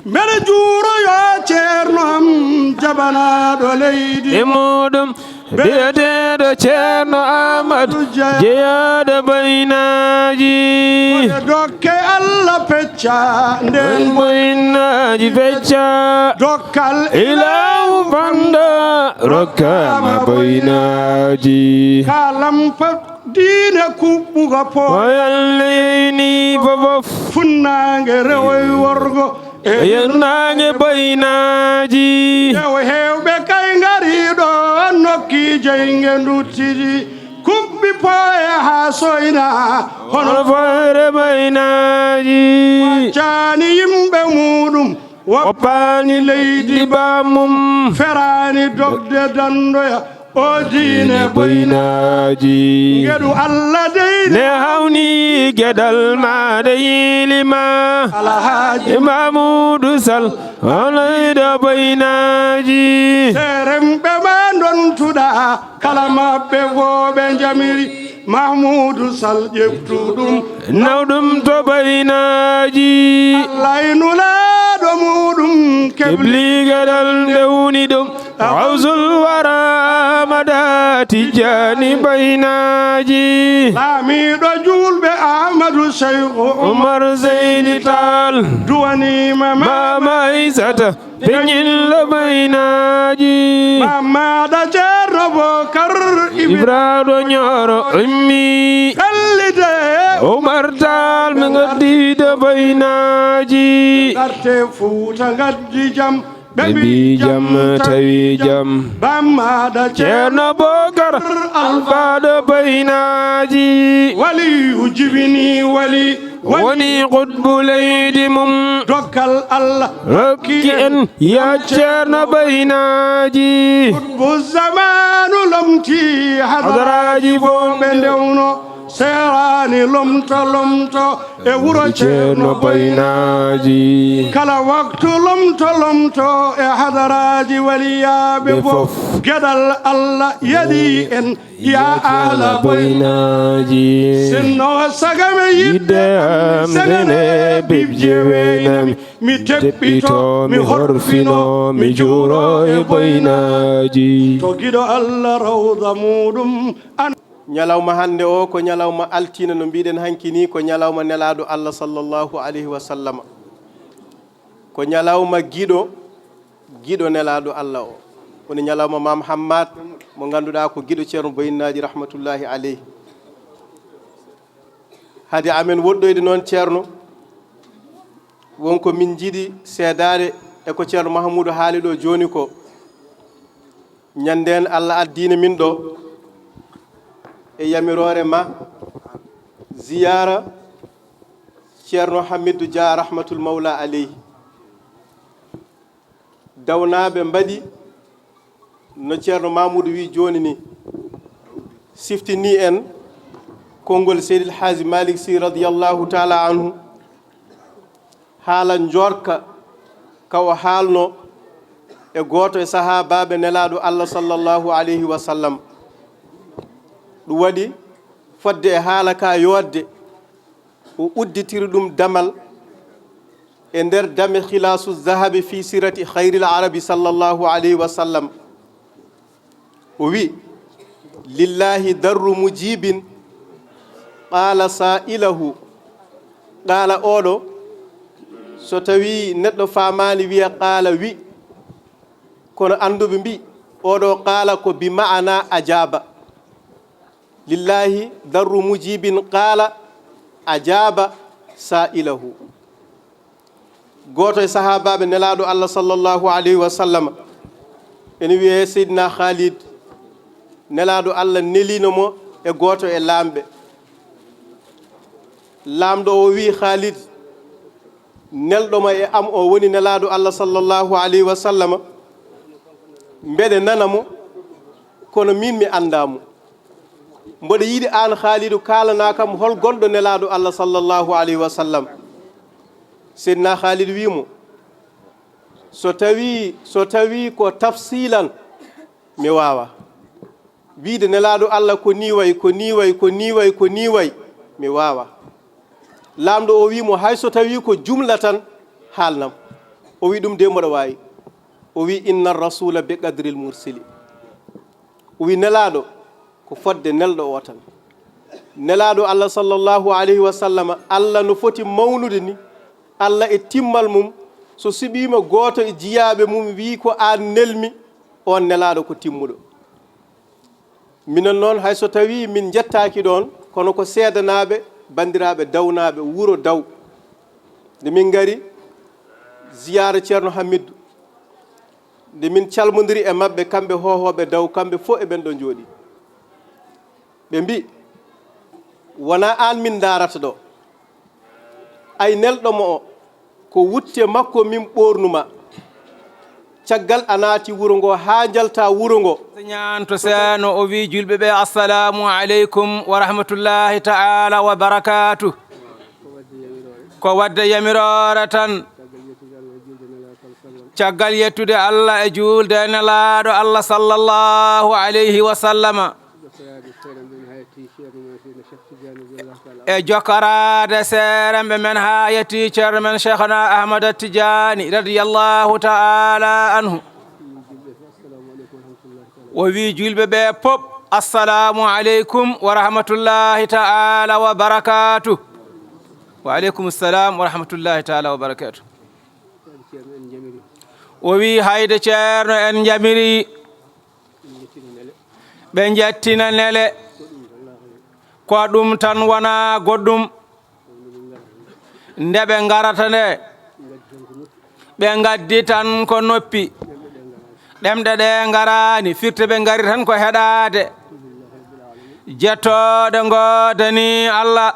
mbeɗa juuroyo ceerno am jabanaɗo leydi e muɗum biyeteɗo ceerno amadou jeyaɗo boynaji dokke Allah pecca nden boynaji pecca dokkal ilaw banda rokkama boynaji kalam diine kuɓɓuga poyalleyni fofof funnange rewoy worgo yennange boynaji ewo hewɓe kay ngariɗo nokki jeyge duttidi kuɓɓi poye ha soyna hono foyre boynaji waccani yimɓe muɗum woppani leydi bamum ferani dogde dandoya o diine boynaji geɗu Allah deyde ne hawni gueɗal maɗa yilima alhaji Mamoudou Sall onoyɗo boynaji seremɓe ma dontuɗa kala mabɓe foɓe jamiri Mahmoudou Sall ƴeftu ɗum nawɗum to boynaji allaynulaɗo muɗum kebli gueɗal ndewni ɗum awsul wara mada tijani boynaji laamiɗo julɓe Ahmadou Cheikh Oumar Seydi Tall duwanima mama Aissata peñillo boynaji mamaɗa ceerno Bokar Ibrahima Ñoro ummi kallide Oumar Tall mi gaddiɗo boynaji garte Fuuta gaddi jam ɓeɓi jam tawi jam bammaɗa ceerno Bokar alfaɗo boynaji waliyu jibini wali woni qutbu leydi mum dokkal Allah rokki en ya ceerno boynaji qutbu zamanu lomti hadaraji fo ɓe ndewno serani lomto e wuro ceerno boynaji kala waktu lomto e hadaraji waliyaɓe fof gueɗal Allah yaɗi en ya ala boynaji sinno sagame yidde am dene bibje wenami mi teɓɓito mi horfino mi juuro e boynaji to guiɗo Allah rawda muɗum ñalawma hande o ko ñalawma altina no mbiɗen hanki ni ko ñalawma nelaɗo Allah sallllahu alayhi wa sallam ko ñalawma giɗo nelaɗo Allah o woni ñalawma Mam Hammad mo ganduɗa ko giɗo ceerno boyinaji rahmatullahi aleyhi hade amen woɗɗoyde noon ceerno wonko min jiɗi seedade e ko ceerno Mahamoudou haali ɗo joni ko ñanden Allah addina min ɗo e yamirore ma ziyara ceerno Hamidou Dia rahmatul mawla aleyhi dawnaɓe mbaɗi no ceerno Mamoudou wi joni ni siftini en konngol Seydil Hadji Malick Sy radiyallahu taala anhu haala jorka kawo haalno e goto e sahabaɓe nelaɗo Allah sallallahu alayhi wa sallam ɗum waɗi fodde e haala ka yodde o udditiri ɗum damal e nder dame khilasu zahabi fi sirati khayril arabi sallallahu alayhi wa sallam o wi lillahi darru mujibin qala sa'ilahu qala oɗo so tawi neɗɗo famani wiya qala wi kono anduɓe mbi oɗo qala ko bi ma'ana ajaba lillahi darru mujibin qala ajaba sa'ilahu goto e sahabaɓe nelaɗo Allah sallallahu alayhi wa sallam ene wiye Seydina Khalid nelaɗo Allah nelino mo e goto e lamɓe lamɗo o wi Khalid nelɗoma e am o woni nelaɗo Allah sallallahu alayhi wa sallam mbeɗe nanamo kono min mi andamo mboɗo yiɗi an Khalidou kalana kam hol gonɗo nelaɗo Allah sallallahu alayhi wa sallam Seydina Khalid wimo so tawi ko tafsilan mi wawa wiide nelaɗo Allah ko ni way ko ni way ko ni way ko ni way mi wawa lamɗo o wimo hay so tawi ko jumla tan haalnam o wi ɗum de mboɗo wawi o wi inna rasula bi qadril mursili o wi nelaɗo ko fodde nelɗo o tan nelaɗo Allah sallallahu alayhi wa sallam Allah no foti mawnude ni Allah e timmal mum so siɓima goto e jiyaɓe mum wi ko an nelmi on nelaɗo ko timmuɗo minon noon hay so tawi min jettaki ɗon kono ko seedanaɓe bandiraɓe dawnaɓe wuro daw nde min gari ziyara ceerno Hamidou nde min calmodiri e mabɓe kamɓe hohoɓe daw kamɓe fof e ɓen ɗo jooɗi ɓe mbi wona an min darata ɗo ay nelɗomo o ko wutte makko min ɓornuma caggal a naati wuro ngo ha jalta wuro ngo ñanto seeno o wi julɓe ɓe assalamu aleykum wa rahmatullahi taala wa barakatuh ko wadde yamirore tan caggal yettude Allah e julde nelaɗo Allah sallallahu alayhi wa sallama e jokarade serembe men ha yetti ceerno men cheikhna Ahmad Tidiani radiyallahu ta'ala anhu o wi julɓe ɓe pop assalamu aleykum wa rahmatullahi ta'ala wa barakatuh wa aleykum assalam wa rahmatullahi ta'ala wa barakatuh o wi hayde ceerno en jamiri ɓe jettina nele ko ɗum tan wona goɗɗum nde ɓe garata nde ɓe gaddi tan ko noppi ɗemɗe ɗe garani firte ɓe gari tan ko heɗade jettode godani Allah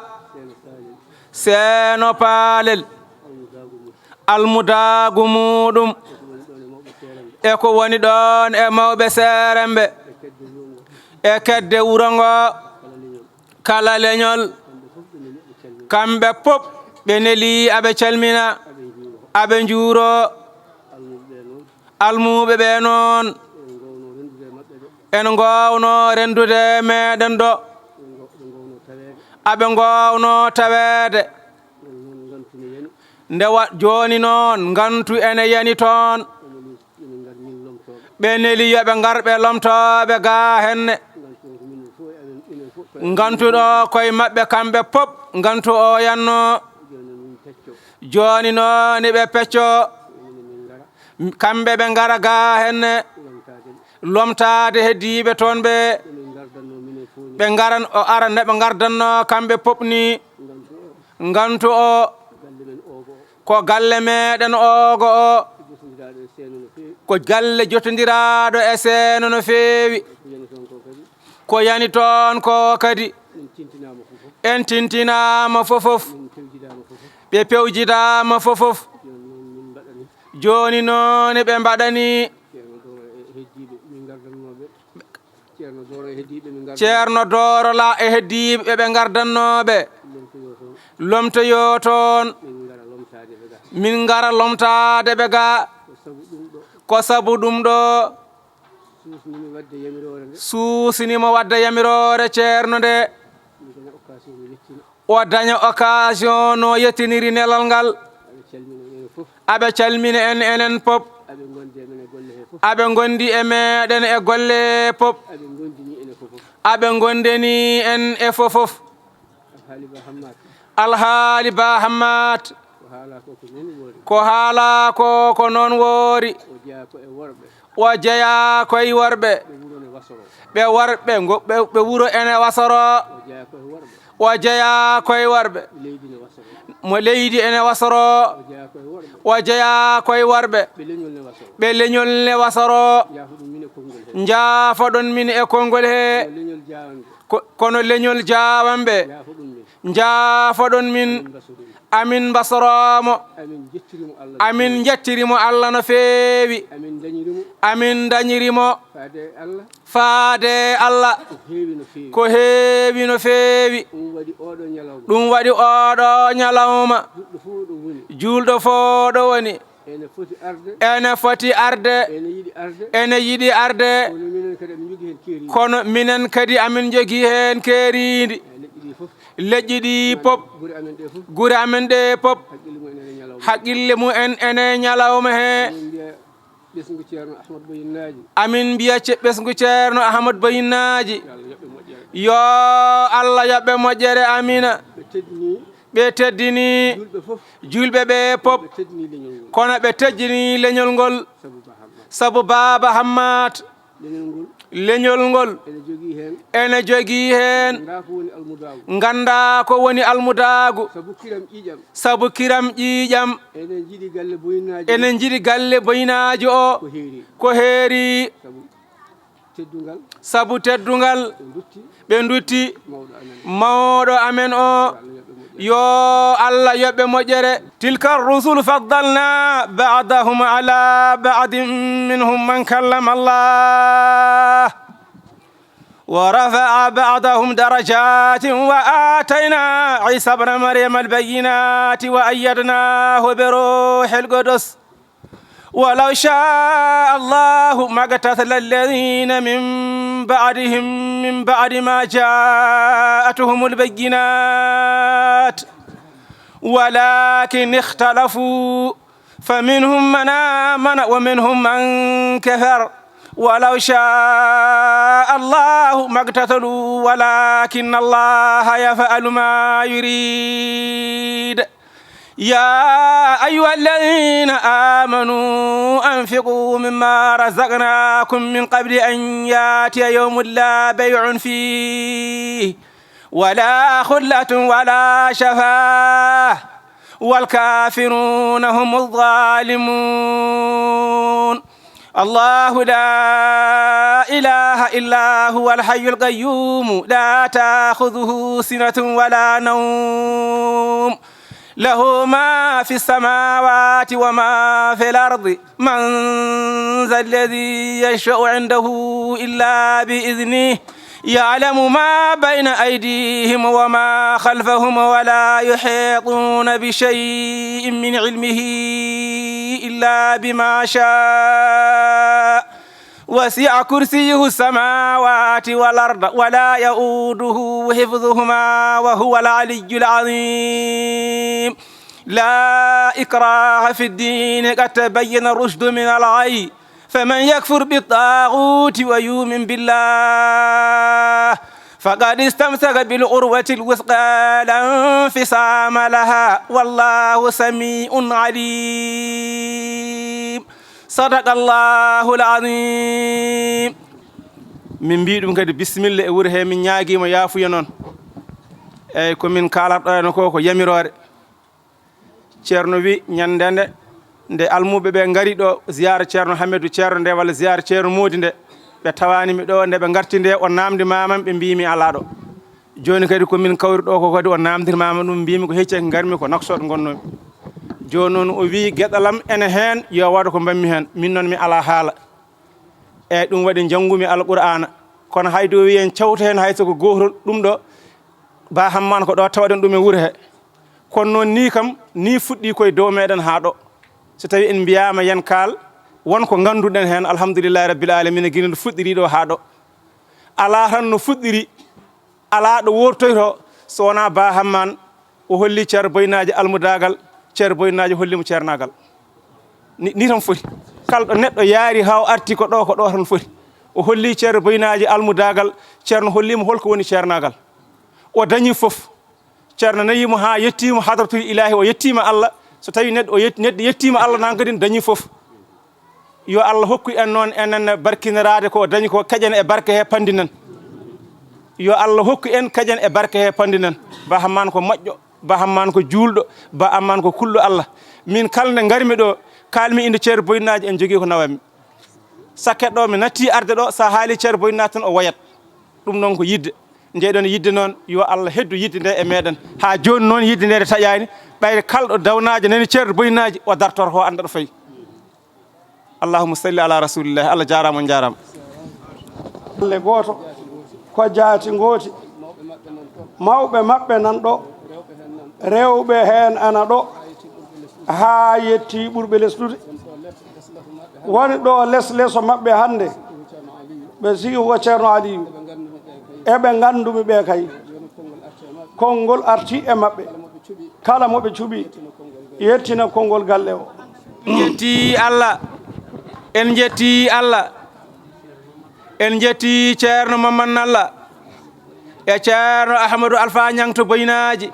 seeno paalel almudagu muɗum e ko woni ɗon e mawɓe seremɓe e kedde wuro ngo kala leñol kamɓe pop ɓe neli aɓe calmina aɓe juuro almuɓe ɓe noon en gowno rendude meɗen ɗo aɓe gowno tawede nde joni noon gantu ene yani toon ɓe neli yoɓe gar ɓe lomtoɓe ga henne gantuɗo koye maɓɓe kamɓe pop gantu o yanno joni noon ɓe pecco kamɓe ɓe gara ga henne lomtade heddiɓe toon ɓe garan o ara neɓe gardanno kamɓe pop ni gantu o ko galle meɗen ogo o ko galle jotodiraɗo e seeno no feewi ko yani toon ko kadi en tintinama fofof ɓe pewjidama fofof joni noon ɓe mbaɗani ceerno Dorola e heddiɓe ɓe gardannoɓe lomtoyo toon min gara lomtade ɓe ga ko sabu ɗum ɗo suusinimo wadde yamirore ceerno nde o daña occasion no yettiniri nelal ngal aɓe calmina en enen pop aɓe gondi e meɗen e golle pop aɓe gondeni en e fofof alhaali Ba Hammat ko haala ko noon woori o jeeya koye worɓe ɓe worɓe ɓe wuro ene wasoro o jeeya koye worɓe mo leydi ene wasoro o jeeya koye worɓe ɓe leñol ne wasoro jaafoɗon min e konngol he kono leñol jawanɓe jaafoɗon min amin basoromo amin jettirimo Allah no feewi amin dañirimo faade Allah ko heewi no feewi ɗum waɗi oɗo ñalawma julɗo fo ɗo woni ene foti arde ene yiɗi arde kono minen kadi amin jogii hen keeridi leƴƴi ɗi pop gure amen ɗe pop haqqille mumen ene ñalawma he amin mbiya ɓesgu ceerno Ahmadou Bayinnaji yo Allah yoɓɓe moƴƴere amina ɓe teddini julɓe ɓe pop kono ɓe teddini leñol ngol sabu Baba Hammat leñol ngol ene jogii hen ganda ko woni almudagu sabu kiram ƴiƴam enen jiiɗi galle Boyinaji o ko heeri sabu teddungal ɓe dutti mawɗo amen o yo Allah yoɓɓe moƴƴere tilka rusul faddalna ba'dahum ala ba'din minhum man kallama Allah wa rafa'a ba'dahum darajatin wa atayna Isa ibn Maryam al-bayyinati wa ayyadnahu bi ruhil qudus ولو شاء الله ما اقتتل الذين من بعدهم من بعد ما جاءتهم البينات ولكن اختلفوا فمنهم من آمن ومنهم من كفر ولو شاء الله ما اقتتلوا ولكن الله يفعل ما يريد يا أيها الذين آمنوا أنفقوا مما رزقناكم من قبل أن يأتي يوم لا بيع فيه ولا خلة ولا شفاعة والكافرون هم الظالمون الله لا إله إلا هو الحي القيوم لا تأخذه سنة ولا نوم له ما في السماوات وما في الأرض من ذا الذي يشفع عنده إلا بإذنه يعلم ما بين أيديهم وما خلفهم ولا يحيطون بشيء من علمه إلا بما شاء وسع كرسيه السماوات والأرض ولا يؤوده حفظهما وهو العلي العظيم لا إكراه في الدين قد تبين الرشد من الغي فمن يكفر بالطاغوت ويؤمن بالله فقد استمسك بالعروة الوثقى لا انفصام لها والله سميع عليم صدق الله العظيم من بيدum kadi bismillah e wuro he min ñaaguima yaafuya noon eyyi komin kalatɗo eno ko yamirore ceerno wi ñandende nde almuɓe ɓe ngari ɗo ziyara ceerno Hamidou ceerno nde walla ziyara ceerno Modi nde ɓe tawanimi ɗo nde ɓe garti nde o namdi mamam ɓe mbimi ala ɗo joni kadi komin kawri ɗo ko kadi o namdirmama ɗum mbimi ko hecci garmi ko naksoɗo gonnomi joni noon o wi gueɗalam ene hen yo waɗa ko mbammi hen min noon mi ala haala eyyi ɗum waɗi janggumi alqur'ana kono hayde o wi en cawta hen hay soko gotol ɗum ɗo ba hammane ko ɗo tawaɗen ɗum e wuuro he kono noon ni kam ni fuɗɗi koye dow meɗen ha ɗo so tawi en mbiyama yen kaal wonko ganduɗen hen alhamdulillahi rabbil alamina guila no fuɗɗiri ɗo ha ɗo ala tan no fuɗɗiri ala ɗo wortoyto so wona ba hamman o holli ceerno boynaji almudagal ceerno boynaji hollimo ceernagal ni tan foti kalɗo neɗɗo yaari ha o arti ko ɗo tan foti o holli ceerno boynaji almudagal ceerno hollimo holko woni ceernagal o dañi foof ceerno nayimo ha yettimo hadratul ilahi o yettima Allah so tawi neɗɗo yettima Allah nan kadi dañi foof yo Allah hokku en noon enen barkinirade ko dañi ko kaƴen e barke he pandinan yo Allah hokku en kaƴen e barke he pandinan ba hamman ko moƴƴo ba hamman ko juulɗo ba amman ko kulɗo Allah min kalde garmi ɗo kalmi inde ceerno boynaji en jogui ko nawami sakket ɗo mi natti arde ɗo sa haali ceerno boynaji tan o wayat ɗum noon ko yidde ndeɗon yidde noon yo Allah heddu yidde nde e meɗen ha joni noon yidde nde taƴani ɓayde kalɗo dawnaji nani ceerno boynaji o dartor ho anda ɗo fayi allahumma salli ala rasulillahi Allah jarama on jarama alle goto ko jaati gooti mawɓe maɓɓe nan ɗo rewɓe hen ana ɗo ha yetti ɓurɓe lesdude woni ɗo leso maɓɓe hande ɓe sigi ko ceerno Aliyu eɓe gandumi ɓe kay konngol arti e maɓɓe kala moɓe cuuɓi yettina konngol galle o jetti Allah en jetti Allah en jetti ceerno Mamadou Nalla e ceerno Ahmadou Alpha Ñangto Boynaji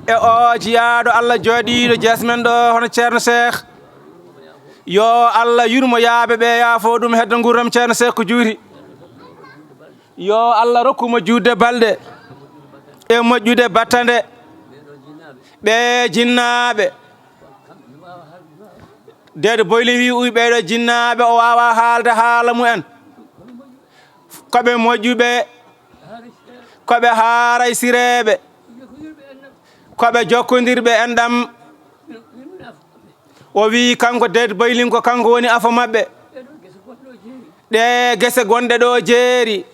e o jiyaɗo Allah jooɗiɗo jasmen ɗo hono ceerno Cheikh yo Allah yurmo yaaɓe ɓe yaafo ɗum heddo gurdam ceerno Cheikh ko juuti yo Allah rokkumo juutde balɗe e moƴƴude battande ɓe jinnaɓe dede boyli wi uy ɓeɗo jinnaɓe o wawa haalde haala mumen koɓe moƴƴuɓe koɓe haaray sireɓe koɓe jokkodirɓe enɗam o wi kanko dede boylin ko kanko woni afo mabɓe ɗe gese gonɗe ɗo jeeri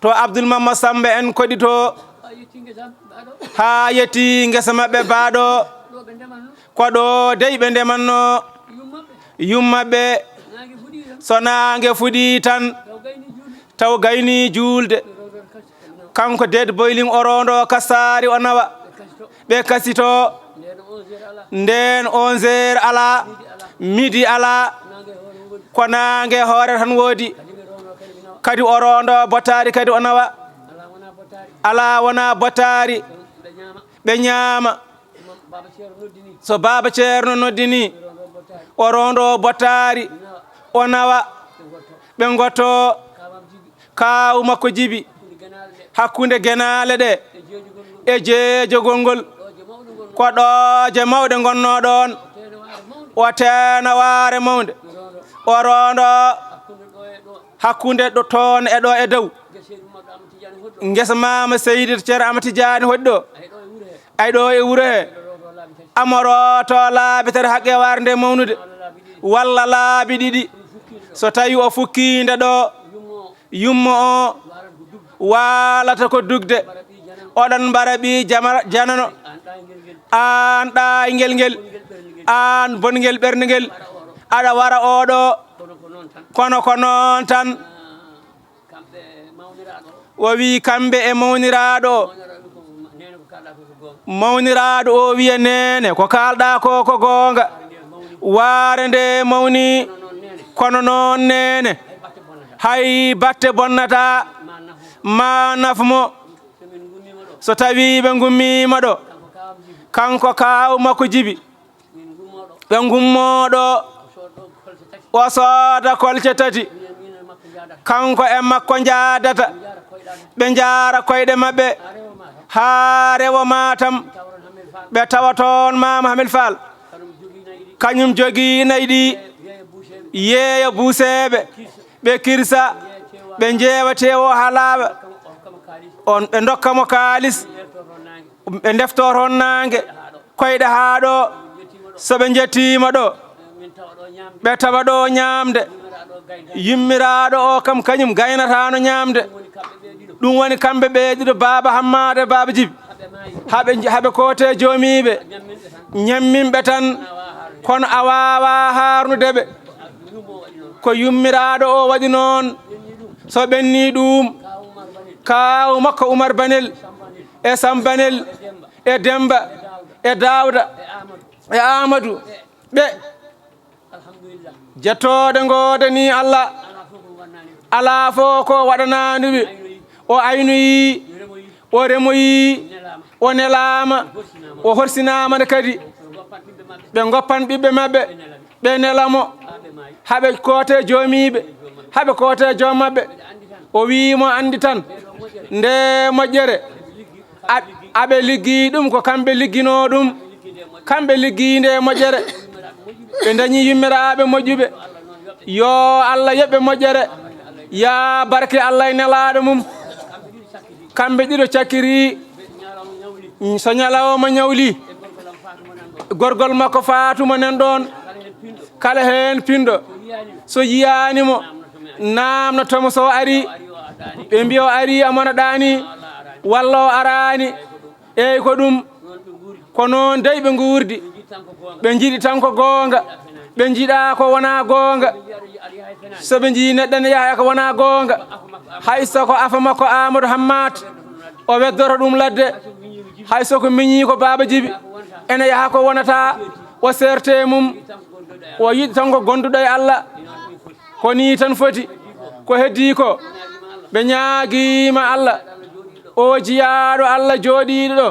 to Abdoul Mamad Samba en koɗi to ha yetti gesa mabɓe baaɗo ko ɗo dey ɓe ndemanno yummaɓe so nangue fuɗi tan taw gayni juulde kanko dede boylin o rondo kassari o nawa ɓe kasito nden 11h ala midi ala ko nangue hoore tan woodi kadi o rondo bottari kadi o nawa ala wona bottari ɓe ñaama so baba ceerno noddini o rondo bottari o nawa ɓe gotto kawu makko jibi hakkude genale ɗe e jeejogol ngol ko ɗooje mawɗe gonno ɗon o teena waare mawde o rondo hakkude ɗo toon e ɗo e dow ngesa mama Seydi ceerno Amati Diani hoɗi ɗo ay ɗo e wuuro he amoroto laabi tati haqqe waare nde mawnude walla laabi ɗiɗi so tawi o fukkinde ɗo yummo o waalata ko dugde oɗon mbara ɓi janano an ɗayngel ngel an bongel ɓernde ngel aɗa wara oɗo kono ko noon tan o wi kamɓe e mawniraɗo mawniraɗo o wiya nene ko kalɗa ko ko gonga waare nde mawni kono noon nene hay batte bonnata ma nafmo so tawi ɓe gummima ɗo kanko kaw makko jibi ɓe gummoɗo o sooda kolce tati kanko e makko jaadata ɓe jaara koyɗe maɓɓe ha rewo Matam ɓe tawa toon Mama Hamid Fall kañum jogii nayi ɗi yeeya buuseeɓe ɓe kirsa ɓe njeewate o haa laaɓa on ɓe dokkamo kaalis ɓe ndeftor hon naange koyɗe haa ɗo so ɓe jettiima ɗo ɓe tawa ɗo ñaamde yimmiraaɗo o kam kañum gaynataano ñaamde ɗum woni kamɓe ɓeeɗiɗo Baaba Hammade e Baaba Djibi haɓe koote joomiiɓe ñamminɓe tan kono a waawa haarnude ɓe ko yummiraaɗo o waɗi noon so ɓenni ɗum kaawu makko Oumar Banel e Sambanel e Demba e Dawda e Amadou ɓe jettooɗe ngoodani Allah alaa fof ko waɗanaanduɓe o aynoyi o remoyi o nelaama o horsinaama ne kadi ɓe goppan ɓiɓɓe maɓɓe ɓe nelamo haɓe koote joomiiɓe haɓe koote joom maɓɓe o wiimo anndi tan nde moƴƴere aɓe liggii ɗum ko kamɓe ligginoo ɗum kamɓe liggii nde moƴƴere ɓe dañii yimmiraaɓe moƴƴuɓe yo Allah yoɓɓe moƴƴere ya barke Allah e nelaaɗo mum kamɓe ɗiɗo cakkirii so ñalawma ñawli gorgol makko Faatuma nan ɗon kala heen pinɗo so yiyaanimo naamnotomo so ari ɓe mbiya o ari amona ɗaani walla o araani eyi ko ɗum ko noon dey ɓe nguurdi ɓe jiɗi tan ko goonga ɓe jiɗa ko wona goonga so ɓe jii neɗɗo ne yaha ko wona goonga hayso ko afa makko Amadou Hammate o weddoto ɗum ladde hayso ko miñi ko Baaba Djibi ene yaha ko wonata o serte mum o yiɗi tan ko gonduɗo e Allah ko ni tan foti ko heddi ko ɓe ñaagiima Allah o jiyaaɗo Allah jooɗiiɗo ɗo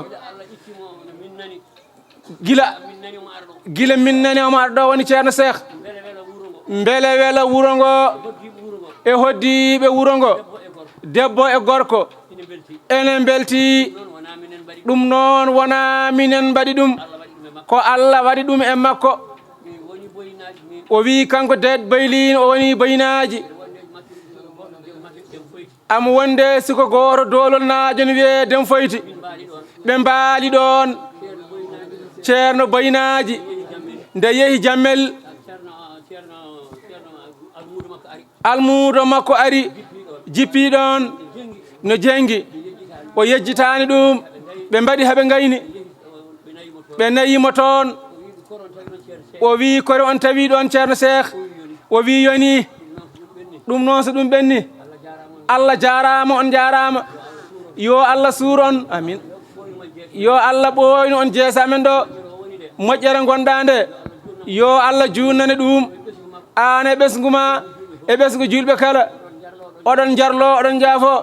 gila minnani omo aɗa ɗo woni ceerno Cheikh mbele wela wuro ngo e hoddiiɓe wuro ngo debbo e gorko enen belti ɗum noon wona minen mbaɗi ɗum ko Allah waɗi ɗum e makko o wi kanko det baylin o woni baynaaji am wonde siko gooto doolol naajo ne wiye den foyti ɓe mbaali ɗon ceerno baynaaji nde yehi jammel almuudo makko ari jippii ɗon no jengi o yejjitaani ɗum ɓe mbaɗi haɓe ngayni ɓe nayimo toon o wi kore on tawi ɗon ceerno Cheikh o wi yoni ɗum noon so ɗum ɓenni Allah jaarama on jaarama yo Allah suur on amin yo Allah ɓooyno on jeesa amen ɗo moƴƴere gonɗa nde yo Allah junnane ɗum an e ɓesgu ma e ɓesgu julɓe kala oɗon jarlo oɗon jaafo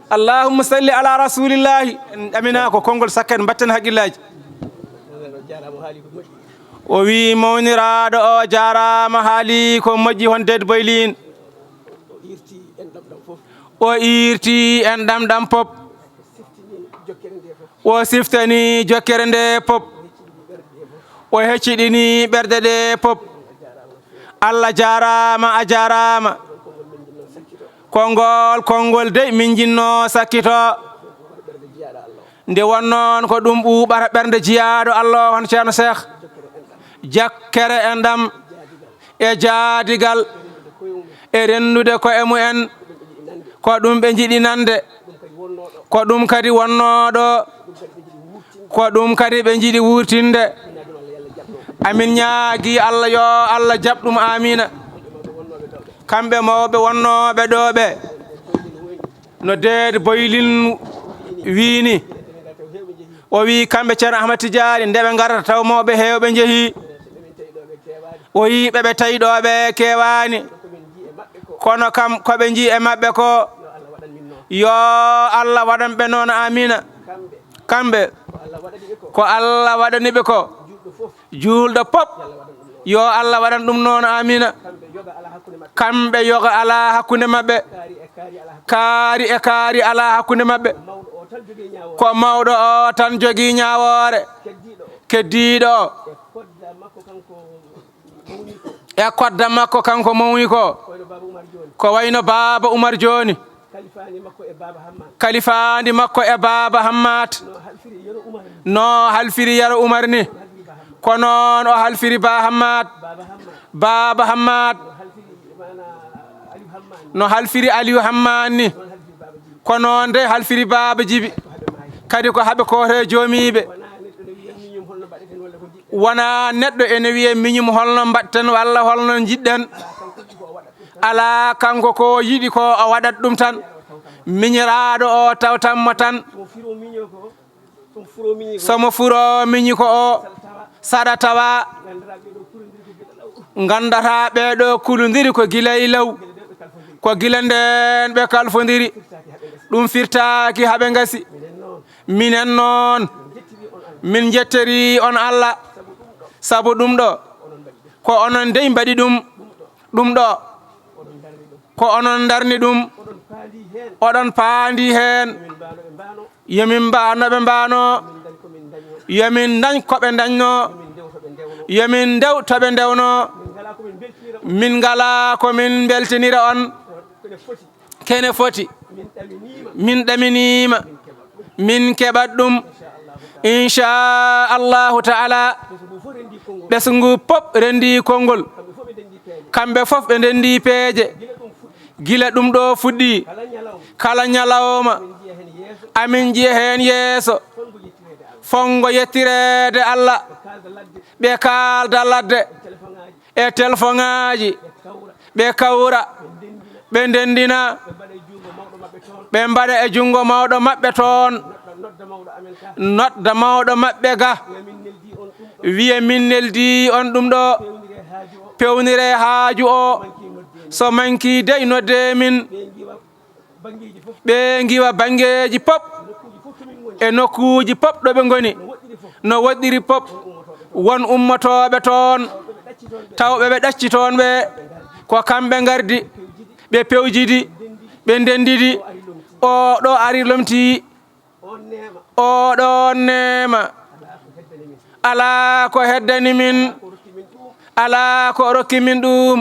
allahumma salli ala rasulillahi amina ko konngol sakket batten haqqillaji o wi mawniraɗo o jarama haali ko moƴƴi hon ded boylin o irti en ɗamɗam pop o siftani jokkere nde pop o hecciɗini ɓerɗe ɗe pop Allah jarama a jarama konngol dey min jinno sakkito nde wonnoon ko ɗum ɓuuɓata ɓernde jiyaɗo Allah hon ceerno Cheikh jakkere e ndam e jaadigal e rennude ko e mumen ko ɗum ɓe jiɗi nande ko ɗum kadi wonnoɗo ko ɗum kadi ɓe jiɗi wurtinde amin ñaagi Allah yo Allah jaɓɗum amina kamɓe mawɓe wonnoɓe ɗo ɓe no deede boylin wiini o wi kamɓe ceerno Ahmad Tidiani nde ɓe garata taw mawɓe heewɓe jeehi o yi ɓeɓe tawi ɗo ɓe kewani kono kam koɓe jii e maɓɓe ko yo Allah waɗanɓe noon amina kamɓe ko Allah waɗaniɓe ko julɗo pop yo Allah waɗan ɗum noon amina kamɓe yoga ala hakkunde maɓɓe kaari e kaari ala hakkunde maɓɓe ko mawɗo o tan jogii ñawoore keddiɗo e kodda makko kanko mawni ko ko wayno baba Oumar joni kalifandi makko e baba Hammat no halfiri yaro Oumar ni ko noon o halfiri ba Hammat baba Hammat no halfiri Aliou Hamman ni ko noon de halfiri baba Djibi kadi ko haɓe kote joomiɓe wona neɗɗo ene wiye miñum holno mbatten walla holno jiɗɗen ala kanko ko yiɗi ko o waɗat ɗum tan miñiraɗo o tawtanmo tan somo furo miñi ko o saɗa tawa gandata ɓeɗo kulodiri ko gila e law ko gila nden ɓe kalfodiri ɗum firtaki haaɓe gasi minen noon min jetteri on Allah sabu ɗum ɗo ko onon dey mbaɗi ɗum ɗo ko onon darni ɗum oɗon paandi hen yomin mbano ɓe mbano yomin dañ koɓe dañno yomin ndew toɓe ndewno min ngala komin beltinira on kene foti min ɗaminima min keɓat ɗum inchallahu taala ɓesgu pop rendi konngol kamɓe fof ɓe ndendi peeje gila ɗum ɗo fuɗɗi kala ñalawma amin jiya hen yeeso fongo yettirede Allah ɓe kalda ladde e téléphone ŋaji ɓe kawra ɓe ndendina ɓe mbaɗa e jungo mawɗo maɓɓe toon nodda mawɗo maɓɓe ga wiya min neldi on ɗum ɗo pewnire haaju o so manki dey nodde min ɓe giwa bangeji pop e nokkuji pop ɗo ɓe goni no woɗɗiri pop won ummotoɓe toon tawɓe ɓe ɗacci toon ɓe ko kamɓe gardi ɓe pewjidi ɓe ndendidi o ɗo ari lomti o ɗo nema ala ko heddani min ala ko rokki min ɗum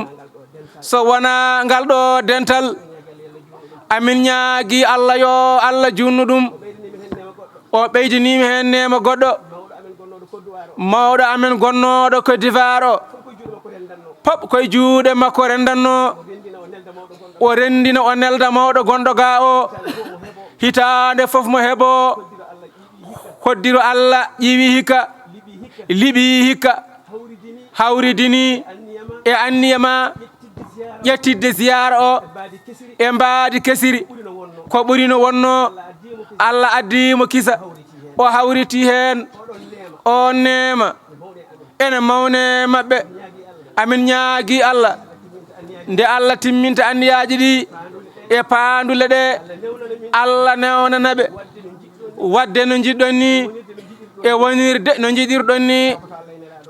so wona ngal ɗo dental amin ñaagi Allah yo Allah junnu ɗum o ɓeydinimi hen nema goɗɗo mawɗo amen gonnoɗo Côte d'Ivoire o pop koye juuɗe makko rendanno o rendina o nelda mawɗo gonɗo ga o hitande foof mo heeɓo hoddiro Allah ƴiwi hikka liɓi hikka hawridini e anniyama ƴettidde ziyara o e mbaadi kesiri ko ɓuri no wonno Allah addimo kisa o hawriti hen o nema ene mawne maɓɓe amin ñaagi Allah nde Allah timminta anniyaji ɗi e paandule ɗe Allah newnanaɓe wadde no jiɗɗon ni e wonirde no jiɗirɗon ni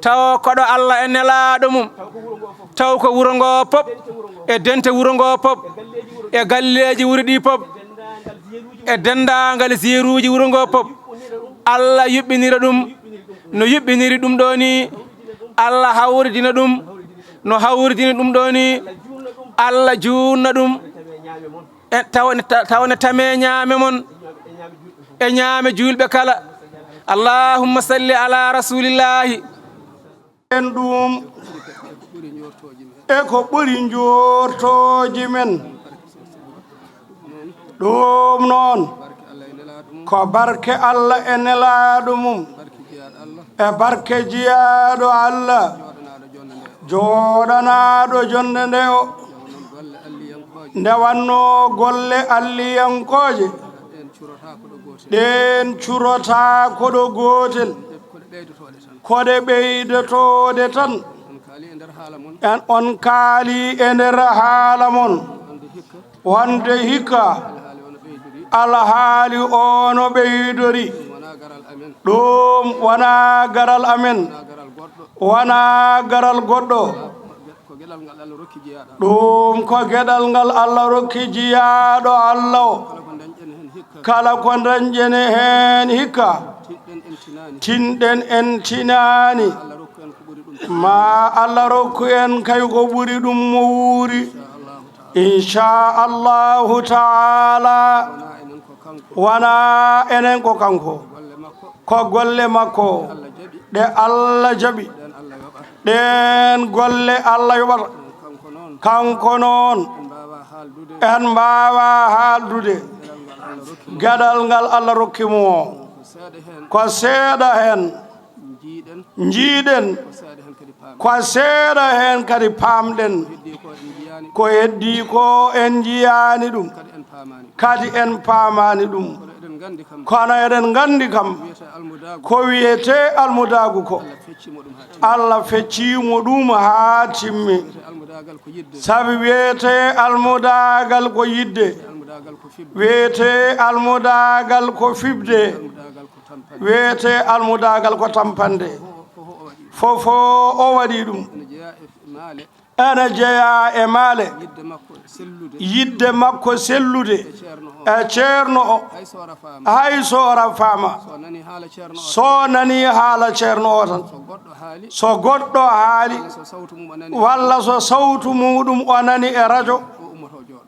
taw koɗo Allah e nelaɗo mum taw ko wuro ngo pop e dente wuro ngo pop e galleji wuro ɗi pop e dendagal ziruji wuro ngo pop Allah yuɓɓinira ɗum no yuɓɓiniri ɗum ɗo ni Allah hawridina ɗum no hawridini ɗum ɗo ni Allah junna ɗum e tawne tame ñaame mon e ñaame julɓe kala allahumma salli ala rasulillahi en ɗum e ko ɓuri jortoji men ɗum noon ko barke Allah e nelaɗo mum e barke jiyaɗo Allah joɗanaɗo jonde nde o nde wanno golle alliyankoje ɗen curota koɗo gotel koɗe ɓeydotode tan en on kaali e nder haala mon wonde hikka alhaali ono ɓeydori ɗum wona garal amen wona garal goɗɗo ɗum ko geɗal ngal Allah rokki jiyaɗo Allah o kala ko dañƴene heen hikka tinɗen en tinani ma Allah rokku en kay ko ɓuri ɗum mo wuuri inchallahu taala wona enen ko kanko ko golle makko ɗe Allah jaɓi ɗen golle Allah yoɓata kanko noon en mbawa haaldude gaɗal ngal Allah rokkimo o ko seeɗa hen jiiɗen ko seeɗa hen kadi paamɗen ko heddi ko en jiyani ɗum kadi en paamani ɗum kono eɗen gandi kam ko wiyete almudagu ko Allah feccimo ɗum ha timmi sabi wiyete almudagal ko yidde wiyete almudagal ko fibde wiyete almudagal ko tampande fofo o waɗi ɗum ene jeeya e maale yidde makko sellude e ceerno o hay soora faama so nani haala ceerno o tan so goɗɗo haali walla so sawtu muɗum o nani e radio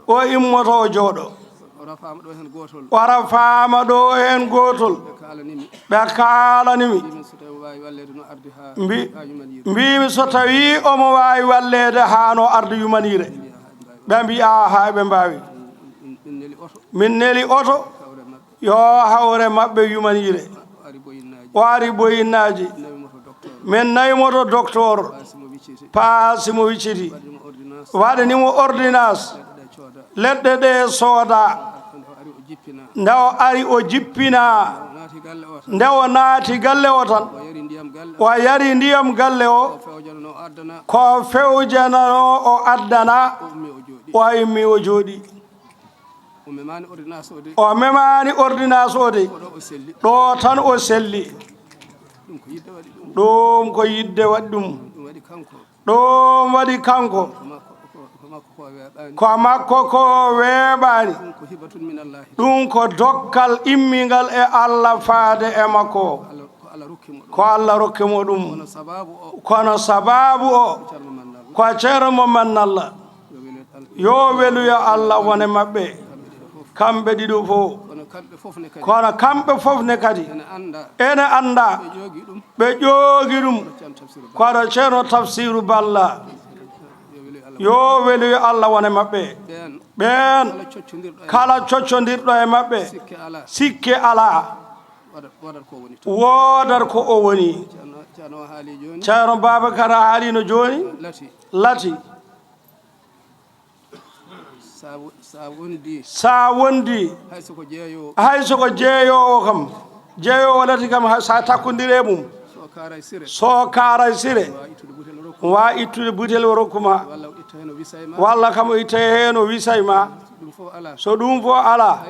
o immoto jooɗo wara faama ɗo hen gotol ɓe kaalanimi mbimi so tawi omo wawi wallede hano arde yumanire ɓe mbi a ha ɓe mbawi min neli oto yo hawre mabɓe yumanire o ari boyinnaji min nayimoto docteur paasimo wicciti waɗanimo ordonnance leɗɗe ɗe sooda nde o ari o jippina nde o naati galle o tan o yari ndiyam galle o ko fewjanano o addana o immi o jooɗi o memani ordonnance o de ɗo tan o selli ɗum ko yidde waɗi ɗum ɗum waɗi kanko ko makko ko weeɓani ɗum ko dokkal immingal e Allah faade e makko ko Allah rokkimo ɗum kono sababu o ko ceerno mo mannalla yo weluya Allah wone maɓɓe kamɓe ɗiɗo fof kono kamɓe fof ne kadi ene anda ɓe ƴoogi ɗum kono ceerno Tafsiru Balla yo weluya Allah wone maɓɓe ɓen kala coccodirɗo e maɓɓe sikke ala wodata ko o woni ceerno Babacar haalino joni lati sa wondi hay soko jeeyowo kam jeeyowo lati kam sa takkodire mum so kaaray sire wa ittude butel o rokkuma walla kam o itte hen o wisay ma so ɗum fo ala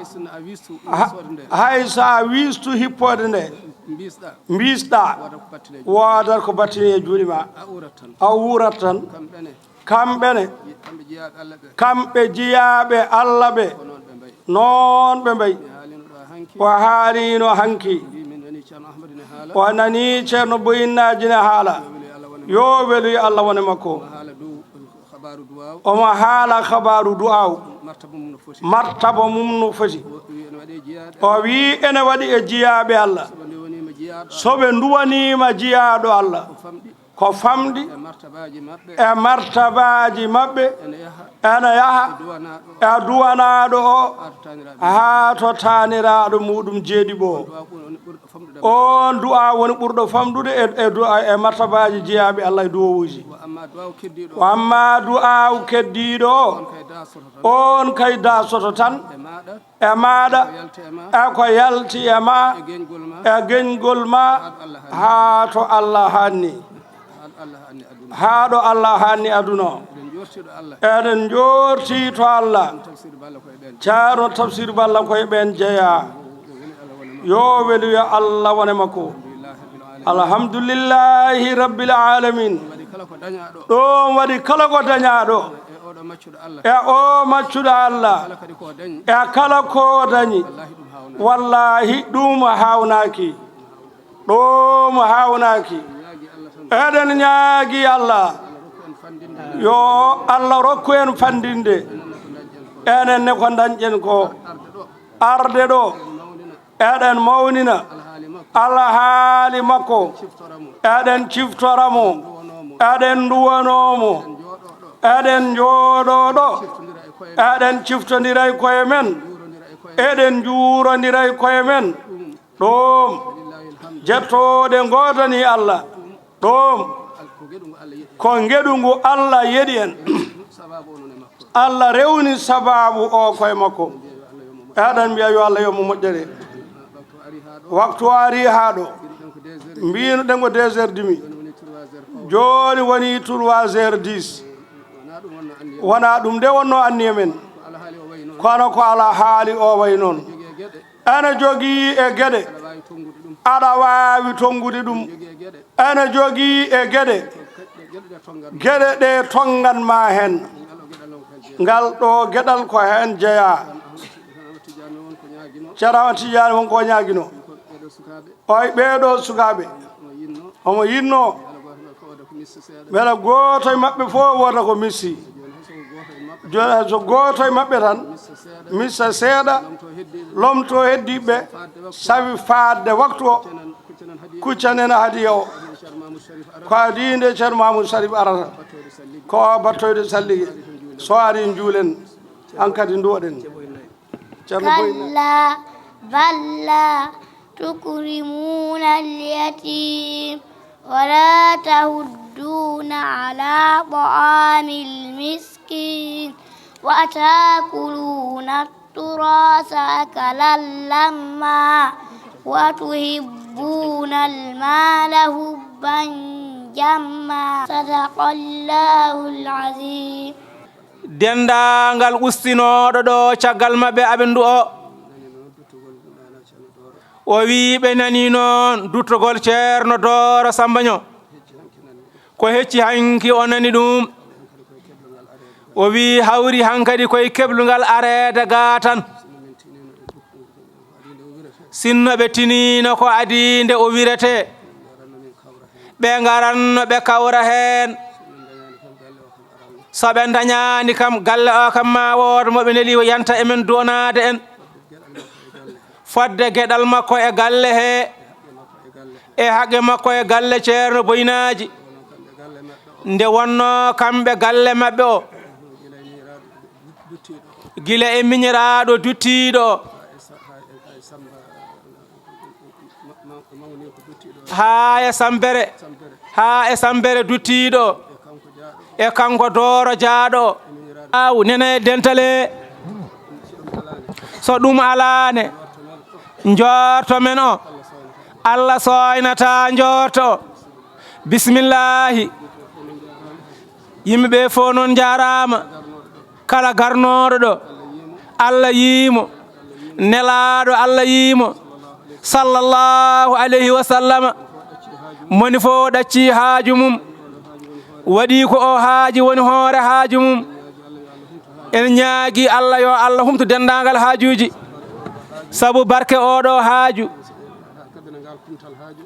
hay sa wistu hippode nde mbisɗa wodat ko battini e juuɗe ma a wurat tan kamɓene kamɓe jiyaɓe Allah ɓe noon ɓe mbayi o haalino hanki o nani ceerno boyinnaji ne haala yo weluy Allah wone makko omo haala habaru du'aw martaba mum no foti o wi ene waɗi e jiyaɓe Allah soɓe duwanima jiyaɗo Allah ko famɗi e martabaji maɓɓe ene yaha e duwanaɗo o ha to taniraɗo muɗum jeeɗiɓo on du'a woni ɓurɗo famɗude e martabaji jeeyaɓe Allah e duwowuji amma du'a keddiɗo on kay dasoto tan e maɗa e ko yalti e ma e geñgol ma ha to Allah hanni ha ɗo Allah hanni aduna o eɗen jorti to Allah ceerno Tafsiru Balla koye ɓen jeeya yo weluya Allah wone makko alhamdulillahi rabbil alamin ɗum waɗi kala ko dañaɗo e o maccuɗo Allah e kala ko dañi wallahi ɗum hawnaki ɗum hawnaki eɗen ñaagi Allah yo Allah rokku en fandinde enen ne ko dañƴen ko arde ɗo eɗen mawnina Allah haali makko eɗen ciftoramo eɗen duwanomo eɗen jooɗoɗo eɗen ciftodira e koye men eɗen juurodira e koye men ɗum jettode godani Allah ɗum ko geɗugu Allah yeɗi en Allah rewni sababu o koye makko eɗen mbiya yo Allah yomo moƴƴere waktu ari ha ɗo mbino ɗen ko 2h30 joni woni 3h10 wona ɗum de wonno anni e men kono ko ala haali o way noon ene jogii e geɗe aɗa waawi tongude ɗum ene jogii e geɗe ɗe tonganma hen ngal ɗo geɗal ko hen jeeya ceerno Tidiane won ko ñaguino oy ɓeeɗo sukaɓe omo yinno beela goto e mabɓe fof woda ko missi joni so goto e mabɓe tan missa seeɗa lomto heddiɓe sawi faadde waktu o kuccanen hadiya o ko adinde ceerno Mamoudou Sharif arata ko battoyde sallige so ari juulen hankkadi nduwoɗen ceerno كلا بل لا تكرمون اليتيم ولا تهدون على طعام المسكين وتأكلون التراث أكلا لما وتحبون المال حبا جما صدق الله العظيم dendagal ustinoɗo ɗo caggal mabɓe aɓe ndu o wi ɓe nani noon duttogol ceerno Doro Sambaño ko hecci hanki o nani ɗum o wi hawri hankadi koye keblungal arede ga tan sinno ɓe tinino ko adinde o wirete ɓe garanno ɓe kawra hen so ɓe dañani kam galle o kam ma wooda moɓe neli o yanta emen donade en fodde gueɗal makko e galle he e haqqe makko e galle ceerno Boyinaji nde wonno kamɓe galle mabɓe o gila e miñiraɗo duttiɗo ha e sambere duttiɗo e kanko Doro jaaɗo aw nene dentale so ɗum alane njorto men o Allah soynata njorto bismillahi yimɓeɓe fof noon jarama kala garnoɗo ɗo Allah yimo nelaɗo Allah yimo sallallahu alayhi wa sallama moni fof ɗacci haaju mum waɗi ko o haaji woni hoore haaju mum en ñaagi Allah yo Allah humto dendagal haajuji sabu barke oɗo haaju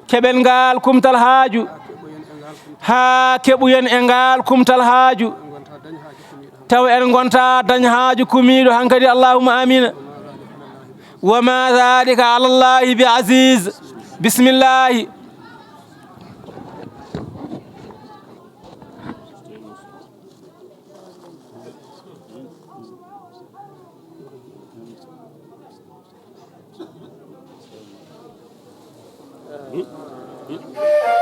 keɓel ngal kumtal haaju ha keɓuyen e ngal kumtal haaju taw en gonta dañ haaju kumiɗo hankadi allahumma amina wa ma dhalika ala llahi bi aziz bismillahi Thank you.